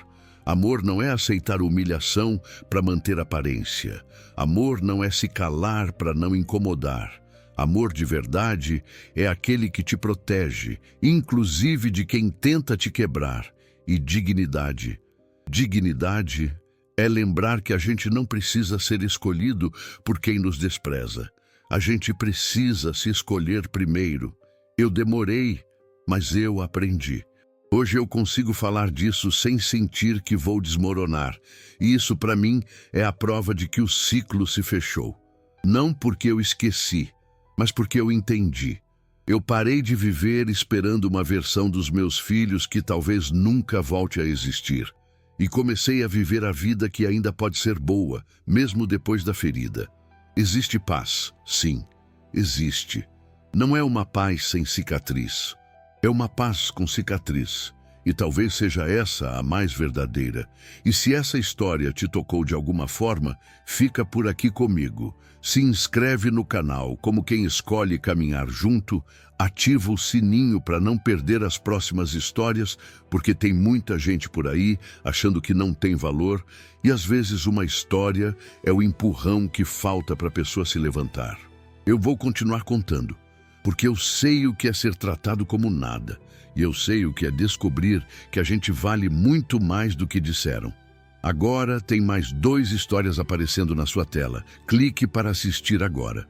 Amor não é aceitar humilhação para manter aparência. Amor não é se calar para não incomodar. Amor de verdade é aquele que te protege, inclusive de quem tenta te quebrar. E dignidade. Dignidade é lembrar que a gente não precisa ser escolhido por quem nos despreza. A gente precisa se escolher primeiro. Eu demorei, mas eu aprendi. Hoje eu consigo falar disso sem sentir que vou desmoronar. E isso, para mim, é a prova de que o ciclo se fechou. Não porque eu esqueci, mas porque eu entendi. Eu parei de viver esperando uma versão dos meus filhos que talvez nunca volte a existir. E comecei a viver a vida que ainda pode ser boa, mesmo depois da ferida. Existe paz, sim, existe. Não é uma paz sem cicatriz. É uma paz com cicatriz. E talvez seja essa a mais verdadeira. E se essa história te tocou de alguma forma, fica por aqui comigo. Se inscreve no canal como quem escolhe caminhar junto, ativa o sininho para não perder as próximas histórias, porque tem muita gente por aí achando que não tem valor, e às vezes uma história é o empurrão que falta para a pessoa se levantar. Eu vou continuar contando, porque eu sei o que é ser tratado como nada, e eu sei o que é descobrir que a gente vale muito mais do que disseram. Agora tem mais 2 histórias aparecendo na sua tela. Clique para assistir agora.